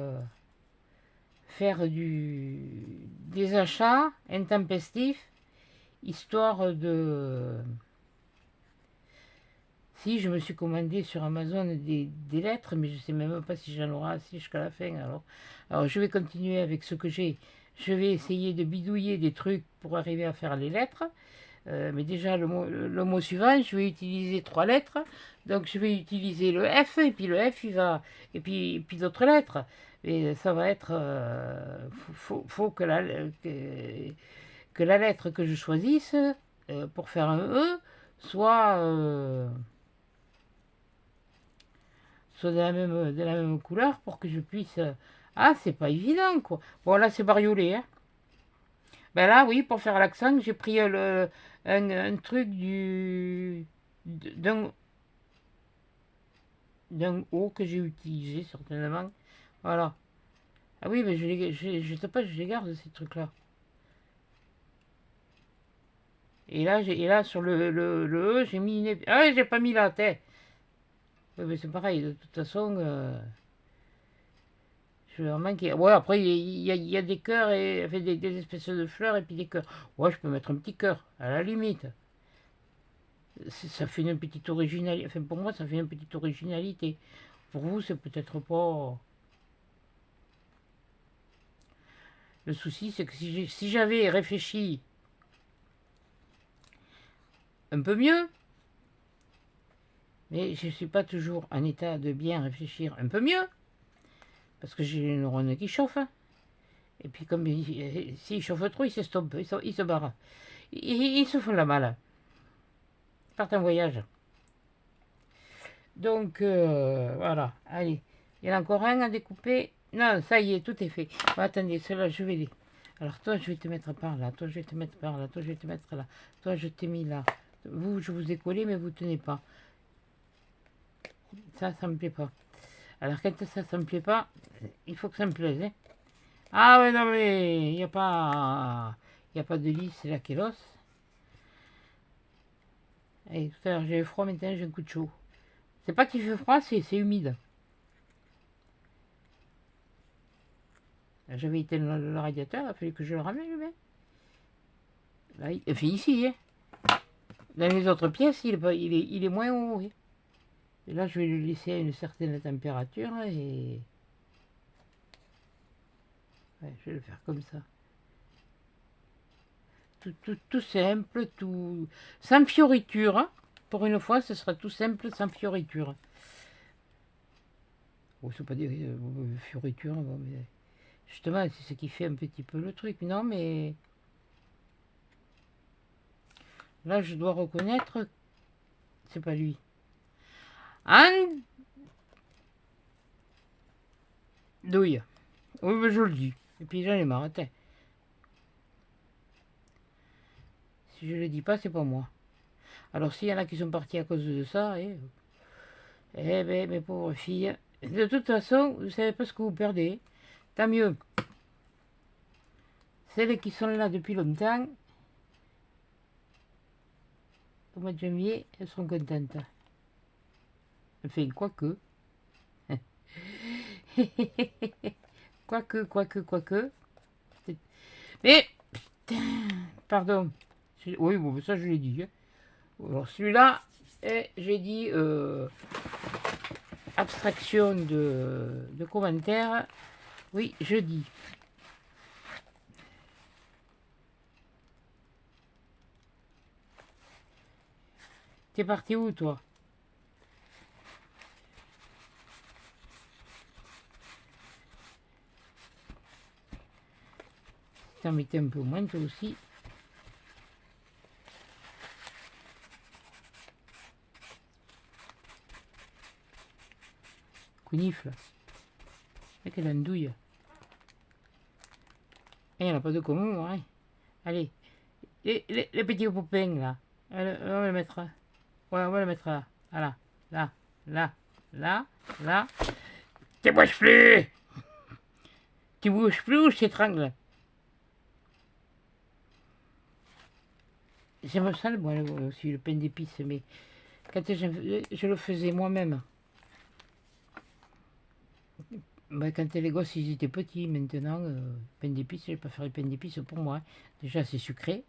faire des achats intempestifs, histoire de. Si, je me suis commandé sur Amazon des lettres, mais je ne sais même pas si j'en aurai assez jusqu'à la fin. Alors, je vais continuer avec ce que j'ai. Je vais essayer de bidouiller des trucs pour arriver à faire les lettres. Mais déjà, le mot suivant, je vais utiliser 3 lettres. Donc, je vais utiliser le F, et puis le F, il va. Et puis d'autres lettres. Et ça va être. Faut que la lettre que je choisisse pour faire un E soit. Soit de la même couleur pour que je puisse. Ah, c'est pas évident, quoi. Bon, là, c'est bariolé, hein. Ben là, oui, pour faire l'accent, j'ai pris un truc d'un d'un haut que j'ai utilisé, certainement. Voilà. Ah oui, mais je sais pas, je les garde, ces trucs-là. Et là, sur le E, j'ai mis une Ah ouais, j'ai pas mis la tête. Oui, mais c'est pareil, de toute façon. Je vais en manquer. Ouais, après, il y a des cœurs, et enfin, des espèces de fleurs et puis des cœurs. Ouais, je peux mettre un petit cœur, à la limite. Ça fait une petite originalité. Enfin, pour moi, ça fait une petite originalité. Pour vous, c'est peut-être pas. Le souci, c'est que si j'avais réfléchi un peu mieux, mais je ne suis pas toujours en état de bien réfléchir un peu mieux, parce que j'ai les neurones qui chauffent. Et puis, comme s'ils chauffent trop, ils s'estompent, ils se barrent. Ils se font la malle. Ils partent en voyage. Donc, voilà. Allez. Il y en a encore un à découper. Non, ça y est, tout est fait. Bon, attendez, cela, je vais les. Alors, toi, je vais te mettre par là. Toi, je vais te mettre par là. Toi, je vais te mettre là. Toi, je t'ai mis là. Vous, je vous ai collé, mais vous tenez pas. Ça me plaît pas. Alors, quand ça me plaît pas, il faut que ça me plaise, hein. Ah ouais, non, mais il n'y a pas. Il n'y a pas de lit, c'est là qu'est l'os. Et tout à l'heure, j'ai froid, maintenant, j'ai un coup de chaud. C'est pas qu'il fait froid, c'est humide. J'avais éteint le radiateur, il a fallu que je le ramène. Là, il fait ici, hein. Dans les autres pièces, il est moins haut, hein. Et là, je vais le laisser à une certaine température et ouais, je vais le faire comme ça. Tout simple, tout sans fioriture, hein. Pour une fois, ce sera tout simple, sans fioriture. Bon, c'est pas des fioritures, bon, mais justement, c'est ce qui fait un petit peu le truc. Non, mais là, je dois reconnaître, c'est pas lui. Douille. Oui, mais je le dis. Et puis j'en ai marre. Attends. Si je le dis pas, c'est pas moi. Alors s'il y en a qui sont partis à cause de ça, eh ben, mes pauvres filles, de toute façon, vous savez pas ce que vous perdez. Tant mieux. Celles qui sont là depuis longtemps, au mois de janvier, elles seront contentes. Enfin, quoique. Quoique. Mais, pardon. Oui, bon, ça je l'ai dit. Alors celui-là, j'ai dit abstraction de commentaires. Oui, je dis. T'es parti où, toi? T'en mettais un peu moins, toi aussi. Counifle. Et quelle andouille. Il n'y en a pas de commun, hein. Allez. Les petits poupins, là. On va le mettre. Ouais, on va le mettre là. Voilà. Là. Tu bouges plus! Tu bouges plus ou je t'étrangle? J'aime ça, moi, aussi, le pain d'épices, mais quand je le faisais moi-même. Ben, quand les gosses ils étaient petits, maintenant, pain d'épices, je vais pas faire le pain d'épices pour moi. Déjà, c'est sucré.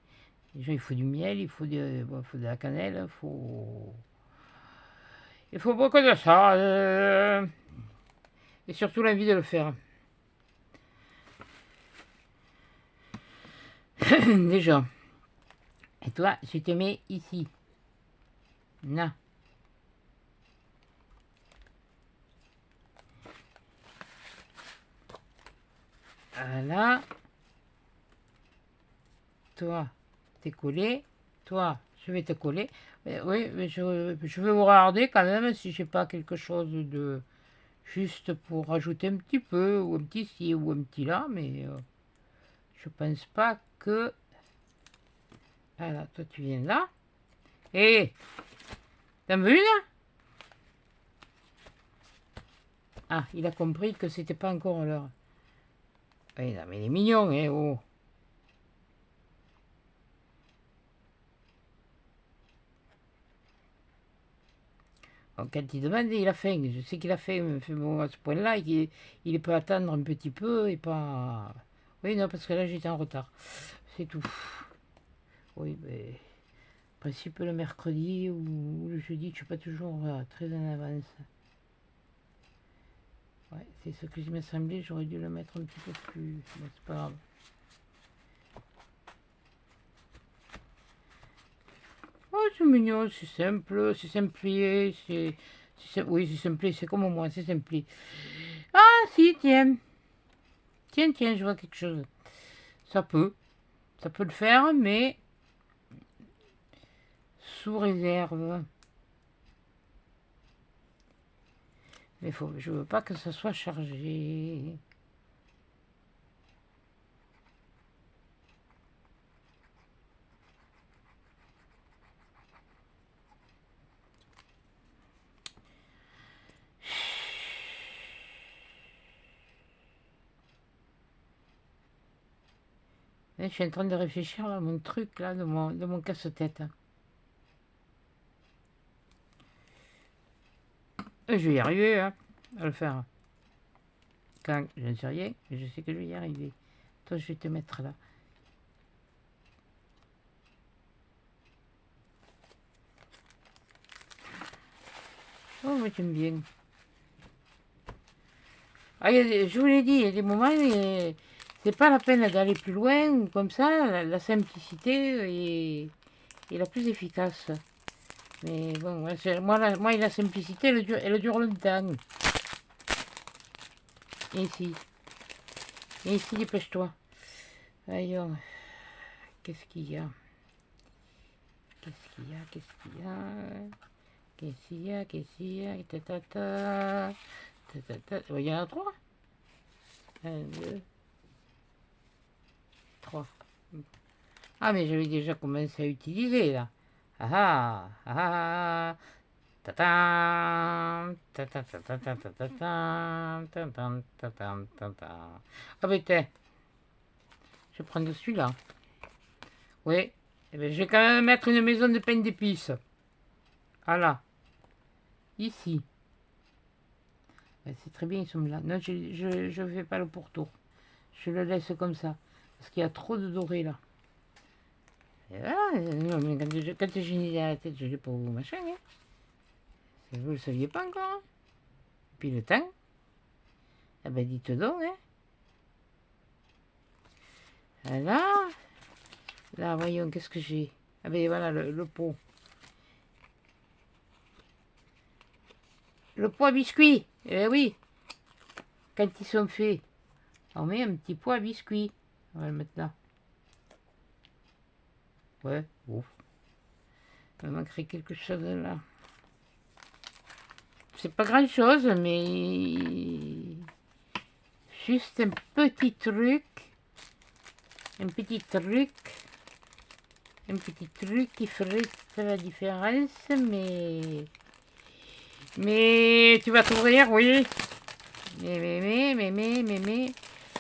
Déjà, il faut du miel, il faut de la cannelle, il faut beaucoup de ça. Et surtout l'envie de le faire. Déjà. Et toi, je te mets ici. Là. Voilà. Toi, t'es collé. Toi, je vais te coller. Oui, mais je vais vous regarder quand même si j'ai pas quelque chose de juste pour rajouter un petit peu, ou un petit ci, ou un petit là, mais je pense pas que... Voilà, toi tu viens là. Et t'en veux une? Ah, il a compris que c'était pas encore l'heure. Oui, non, mais il est mignon, hein, oh. Donc, quand il demande, il a faim. Je sais qu'il a faim, mais bon, à ce point-là, il peut attendre un petit peu et pas... Oui, non, parce que là, j'étais en retard. C'est tout. Oui, mais... En principe, le mercredi ou le jeudi, je suis pas toujours très en avance. Ouais, c'est ce que je m'est semblé, j'aurais dû le mettre un petit peu plus... Bon, c'est pas grave. Oh, c'est mignon, c'est simple, c'est simplifié, oui, c'est simplifié, c'est comme moi, c'est simplifié. Ah, si, tiens. Tiens, je vois quelque chose. Ça peut le faire, mais sous réserve. Mais je veux pas que ça soit chargé. Je suis en train de réfléchir à mon truc, là, de mon casse-tête. Et je vais y arriver, hein, à le faire. Quand je ne sais rien, mais je sais que je vais y arriver. Toi, je vais te mettre là. Oh, mais j'aime bien. Ah, je vous l'ai dit, il y a des moments, c'est pas la peine d'aller plus loin, ou comme ça, la simplicité est la plus efficace. Mais bon, moi, la simplicité, elle dure longtemps. ici. Et ici, dépêche-toi. Ailleurs. Qu'est-ce qu'il y a? Qu'est-ce qu'il y a? Qu'est-ce qu'il y a? Qu'est-ce qu'il y a? Qu'est-ce qu'il y a? Ta-ta-ta. Ta-ta-ta. Il y en a 3. 1, 2, 3. Ah, mais j'avais déjà commencé à utiliser, là. Ah ah, ah ah. Ta-tam, ta-ta-ta-ta-ta-ta-ta-tam, ta-tam, ta-tam, ta-tam. Ah, mais tiens, je vais prendre celui-là. Oui, eh ben, je vais quand même mettre une maison de pain d'épices. Voilà, ici. Ben, c'est très bien, ils sont là. Non, je fais pas le pourtour. Je le laisse comme ça. Parce qu'il y a trop de doré là. Et voilà, non, mais quand j'ai une idée à la tête, je l'ai pour vous, machin. Hein. Vous le saviez pas encore. Hein. Puis le temps. Ah ben dites donc. Hein. Voilà. Là, voyons, qu'est-ce que j'ai. Ah ben voilà, le pot. Le pot à biscuits. Eh oui. Quand ils sont faits, on met un petit pot à biscuits. On va le mettre là. Ouais, ouf. Il me manquerait quelque chose là. C'est pas grand chose, mais juste un petit truc. Un petit truc. Un petit truc qui ferait la différence, mais tu vas t'ouvrir, oui. Mais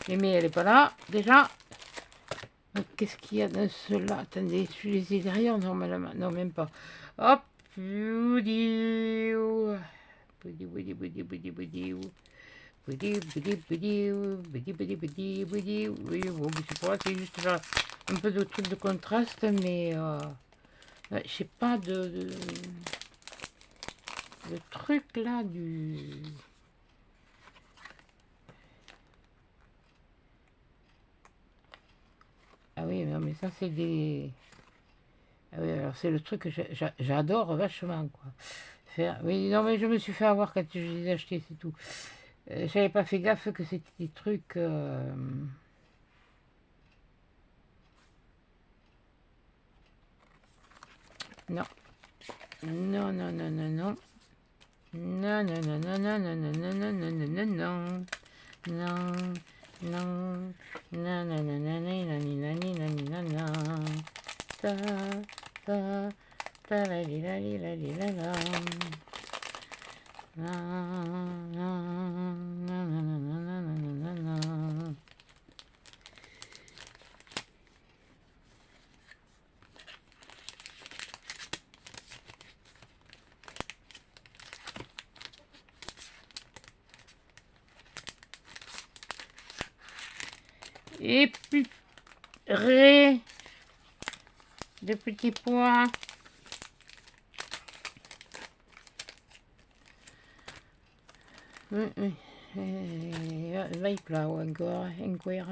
elle est pas là, déjà. Qu'est-ce qu'il y a dans cela? Attendez, je les ai derrière, normalement. Non, même pas. Hop. Boudiou. Boudi, boudi, boudi, boudi, boudi. Boudi, boudi, boudi, boudi, boudi, boudi, boudi. Oui, bon, je sais pas, c'est juste là, un peu de truc de contraste, mais je sais pas le truc là du... Ah oui, non, mais ça c'est des... Ah oui, alors c'est le truc que j'adore vachement, quoi. Faire... Oui, non, mais je me suis fait avoir quand je les ai achetés, c'est tout. J'avais pas fait gaffe que c'était des trucs... Non. Non, non, non, non, non. Non, non, non, non, non, non, non, non, non, non, non, non, non. Non, non, non, non, non, non, non, non, non, non, non, non. Ta, ta, ta, la, li, la, li, la, li, la, la. Non, non, non, non, non, non, non, non, non. Et puis, de petits pois. Vai plat encore, encore.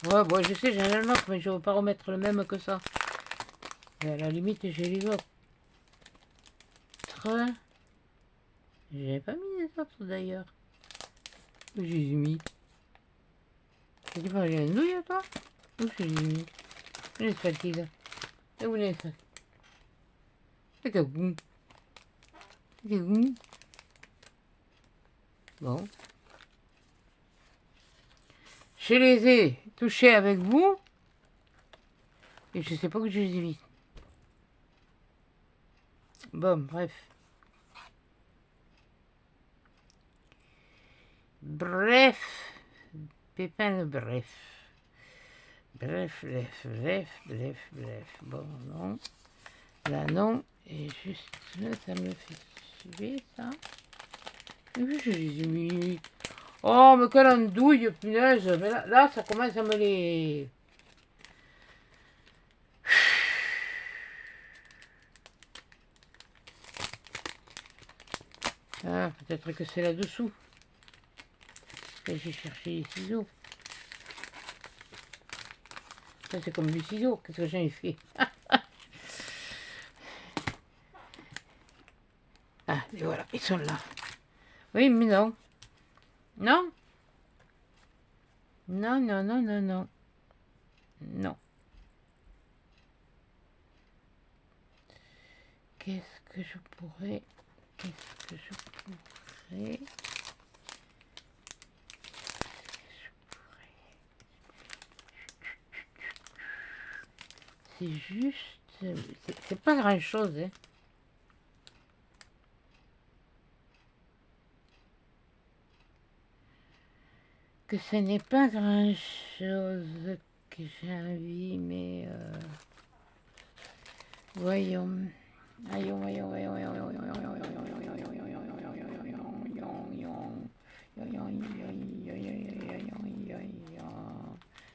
Ouais, bon, je sais, j'ai un autre, mais je ne veux pas remettre le même que ça. Et à la limite, j'ai les autres. J'avais pas mis les autres d'ailleurs. Où j'ai mis? Tu pas les nouilles, toi? Où j'ai mis? Où les fatigues? Et où les fatigues? C'est que goût. C'est goût. Bon. Je les ai touchés avec vous. Et je sais pas que je les ai mis. Bon, bref. Bref. Pépin le bref. Bref. Bon, non. Là, non. Et juste là, ça me fait suer, ça. Et puis, je les ai mis. Oh, mais quelle andouille, punaise. Mais là, ça commence à me les... Ah, peut-être que c'est là-dessous. J'ai cherché les ciseaux. Ça, c'est comme du ciseau. Qu'est-ce que j'en ai fait? Ah, et voilà, ils sont là. Oui, mais non. Non. Non, non, non, non, non. Non. Qu'est-ce que je pourrais... Qu'est-ce que je pourrais... C'est juste... C'est pas grand-chose, hein. Que ce n'est pas grand-chose que j'ai envie, mais... voyons. Voyons, voyons, voyons, voyons, voyons, voyons, voyons,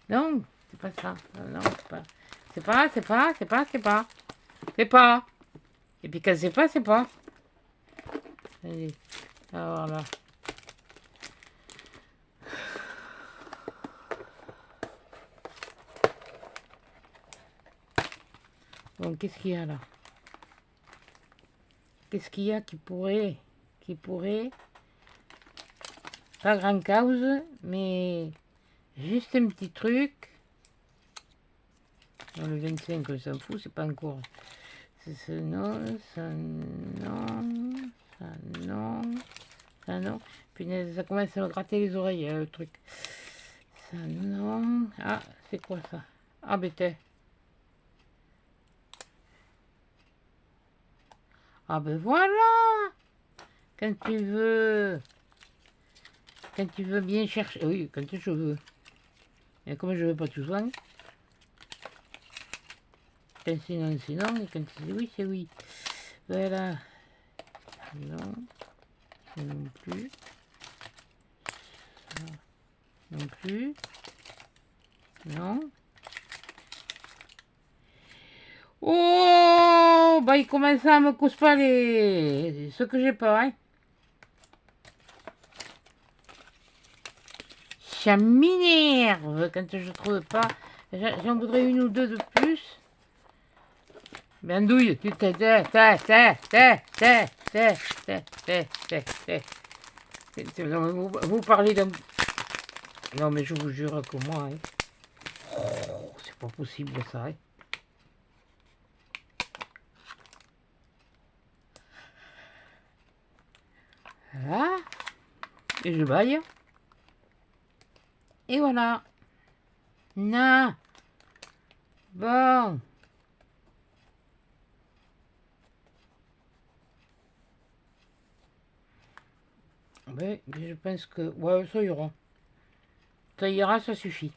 non, c'est pas ça. Non, c'est pas. C'est pas, c'est pas, c'est pas, c'est pas. C'est pas. Et puis quand c'est pas, c'est pas. Allez. Alors là. Bon, qu'est-ce qu'il y a là? Qu'est-ce qu'il y a qui pourrait, pas grand cause, mais juste un petit truc. Dans le 25, on s'en fout, c'est pas encore. C'est ce non, ça non, ça non, ça non. Punaise, ça commence à me gratter les oreilles, le truc. Ça non. Ah, c'est quoi ça? Ah, bête. Ah ben voilà. Quand tu veux bien chercher, oui, quand je veux. Et comme je veux pas tout soin. Quand c'est non, c'est non. Et quand c'est oui, c'est oui. Voilà. Non. Non plus. Ça. Non plus. Non. Oh, bah il commence à me couper pas les... ce que j'ai pas, hein. Ça m'énerve quand je trouve pas. J'en voudrais une ou deux de plus. Mais andouille, tu vous parlez d'un... Non mais je vous jure que moi, hein. Oh, c'est pas possible ça, hein. Voilà. Et je baille. Et voilà. Non. Bon. Oui, mais je pense que... ouais, ça ira. Ça ira, ça suffit.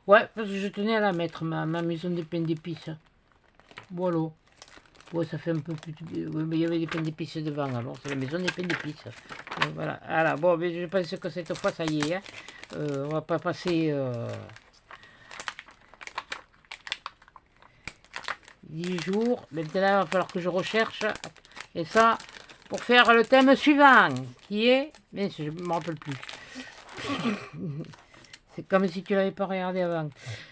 Ouais, parce que je tenais à la mettre, ma maison de pain d'épices. Voilà. Ouais, ça fait un peu plus... oui, mais il y avait des pains d'épices devant, alors c'est la maison des pains d'épices. Voilà. Alors, bon, mais je pense que cette fois, ça y est. Hein. On va pas passer... 10 jours. Maintenant, il va falloir que je recherche. Et ça, pour faire le thème suivant, qui est... mais je ne me rappelle plus. C'est comme si tu l'avais pas regardé avant.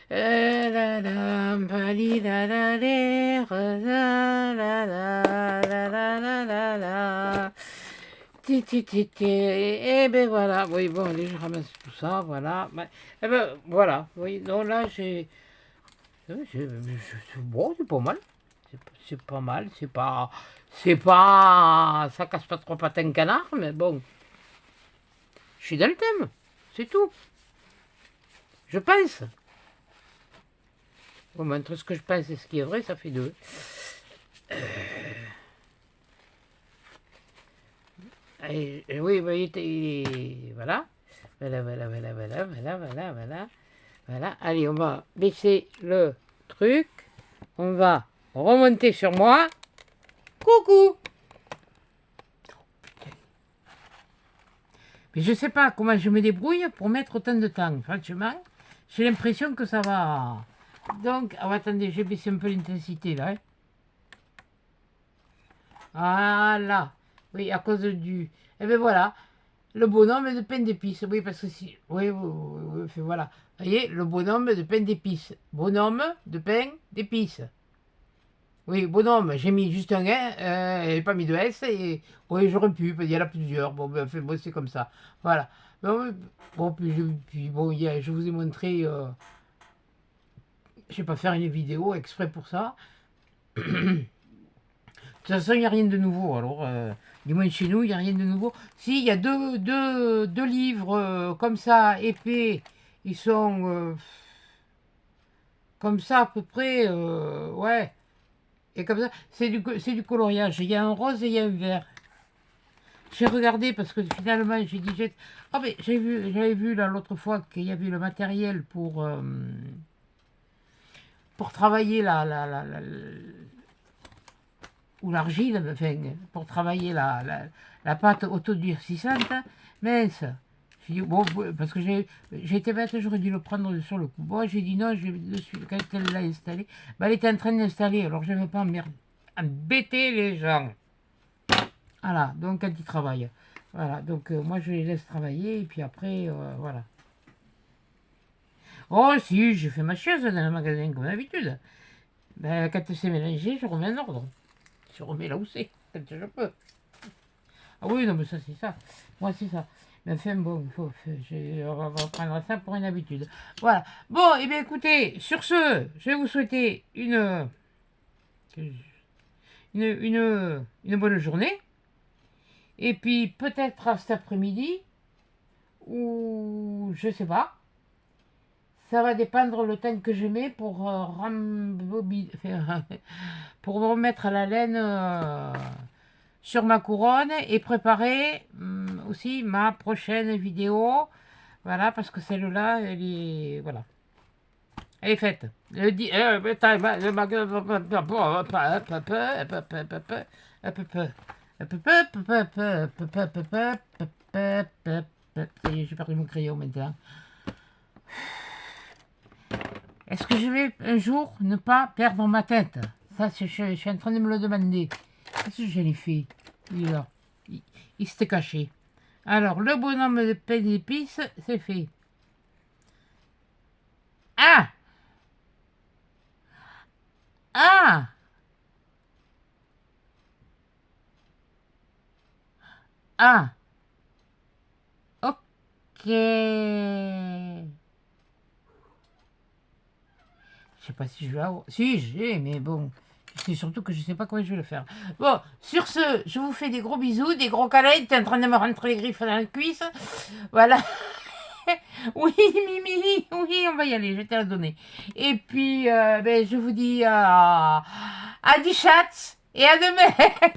Et ben voilà, oui, bon, allez, je ramasse tout ça, voilà. Et ben voilà, oui, donc là, j'ai... bon, c'est pas mal. C'est pas mal, c'est pas... ça casse pas trop patin canard, mais bon. Je suis dans le thème, c'est tout. Je pense. Bon, entre ce que je pense et ce qui est vrai, ça fait deux. Oui, voilà. Voilà. Allez, on va baisser le truc. On va remonter sur moi. Coucou. Mais je sais pas comment je me débrouille pour mettre autant de temps. Franchement, j'ai l'impression que ça va... Donc, oh, attendez, j'ai baissé un peu l'intensité là. Hein. Voilà. Oui, à cause du... Eh bien voilà, le bonhomme de pain d'épices. Oui, parce que si... Oui, voilà. Vous voyez, le bonhomme de pain d'épices. Bonhomme de pain d'épices. Oui, bon non, mais j'ai mis juste un et pas mis de S, et oui, j'aurais pu, il y en a plusieurs, bon, ben, enfin, bon, c'est comme ça, voilà. Bon, puis bon, je vous ai montré, je vais pas faire une vidéo exprès pour ça. De toute façon, il n'y a rien de nouveau, alors, du moins chez nous, il n'y a rien de nouveau. Si, il y a deux livres comme ça, épais, ils sont comme ça à peu près, ouais, et comme ça, c'est du coloriage. Il y a un rose et il y a un vert. J'ai regardé parce que finalement, j'ai dit, ah mais j'avais vu là l'autre fois qu'il y avait le matériel pour travailler ou l'argile, enfin, pour travailler la pâte autodurcissante, mince. J'ai dit, bon, parce que j'ai été bête, j'aurais dû le prendre sur le coup. Bon, j'ai dit non, je vais dessus. Quand elle l'a installé, bah, elle était en train d'installer, alors je ne vais pas embêter les gens. Voilà, donc quand ils travaillent. Voilà, donc moi je les laisse travailler, et puis après, voilà. Oh si, j'ai fait ma chaise dans le magasin comme d'habitude. Ben, quand c'est mélangé, je remets en ordre. Je remets là où c'est, quand je peux. Ah oui, non, mais ça, c'est ça. Moi, c'est ça. Mais enfin, bon, on va prendre ça pour une habitude. Voilà. Bon, et bien écoutez, sur ce, je vais vous souhaiter une bonne journée. Et puis, peut-être à cet après-midi, ou je sais pas. Ça va dépendre le temps que je mets pour pour remettre la laine sur ma couronne et préparer aussi ma prochaine vidéo. Voilà, parce que celle-là, elle est, voilà, elle est faite. J'ai perdu mon crayon maintenant. Est-ce que je vais un jour ne pas perdre ma tête? Ça, je suis en train de me le demander. Qu'est-ce que je l'ai fait? Il est là. Il s'était caché. Alors, le bonhomme de pain d'épices, c'est fait. Ah! Ah! Ah! Ok. Je sais pas si je vais avoir... Si, j'ai, mais bon. C'est surtout que je sais pas comment je vais le faire. Bon, sur ce, je vous fais des gros bisous, des gros câlins. T'es en train de me rentrer les griffes dans la cuisse. Voilà. Oui, Mimi, oui, on va y aller, je vais te la donner. Et puis, ben, je vous dis à 10 chats et à demain.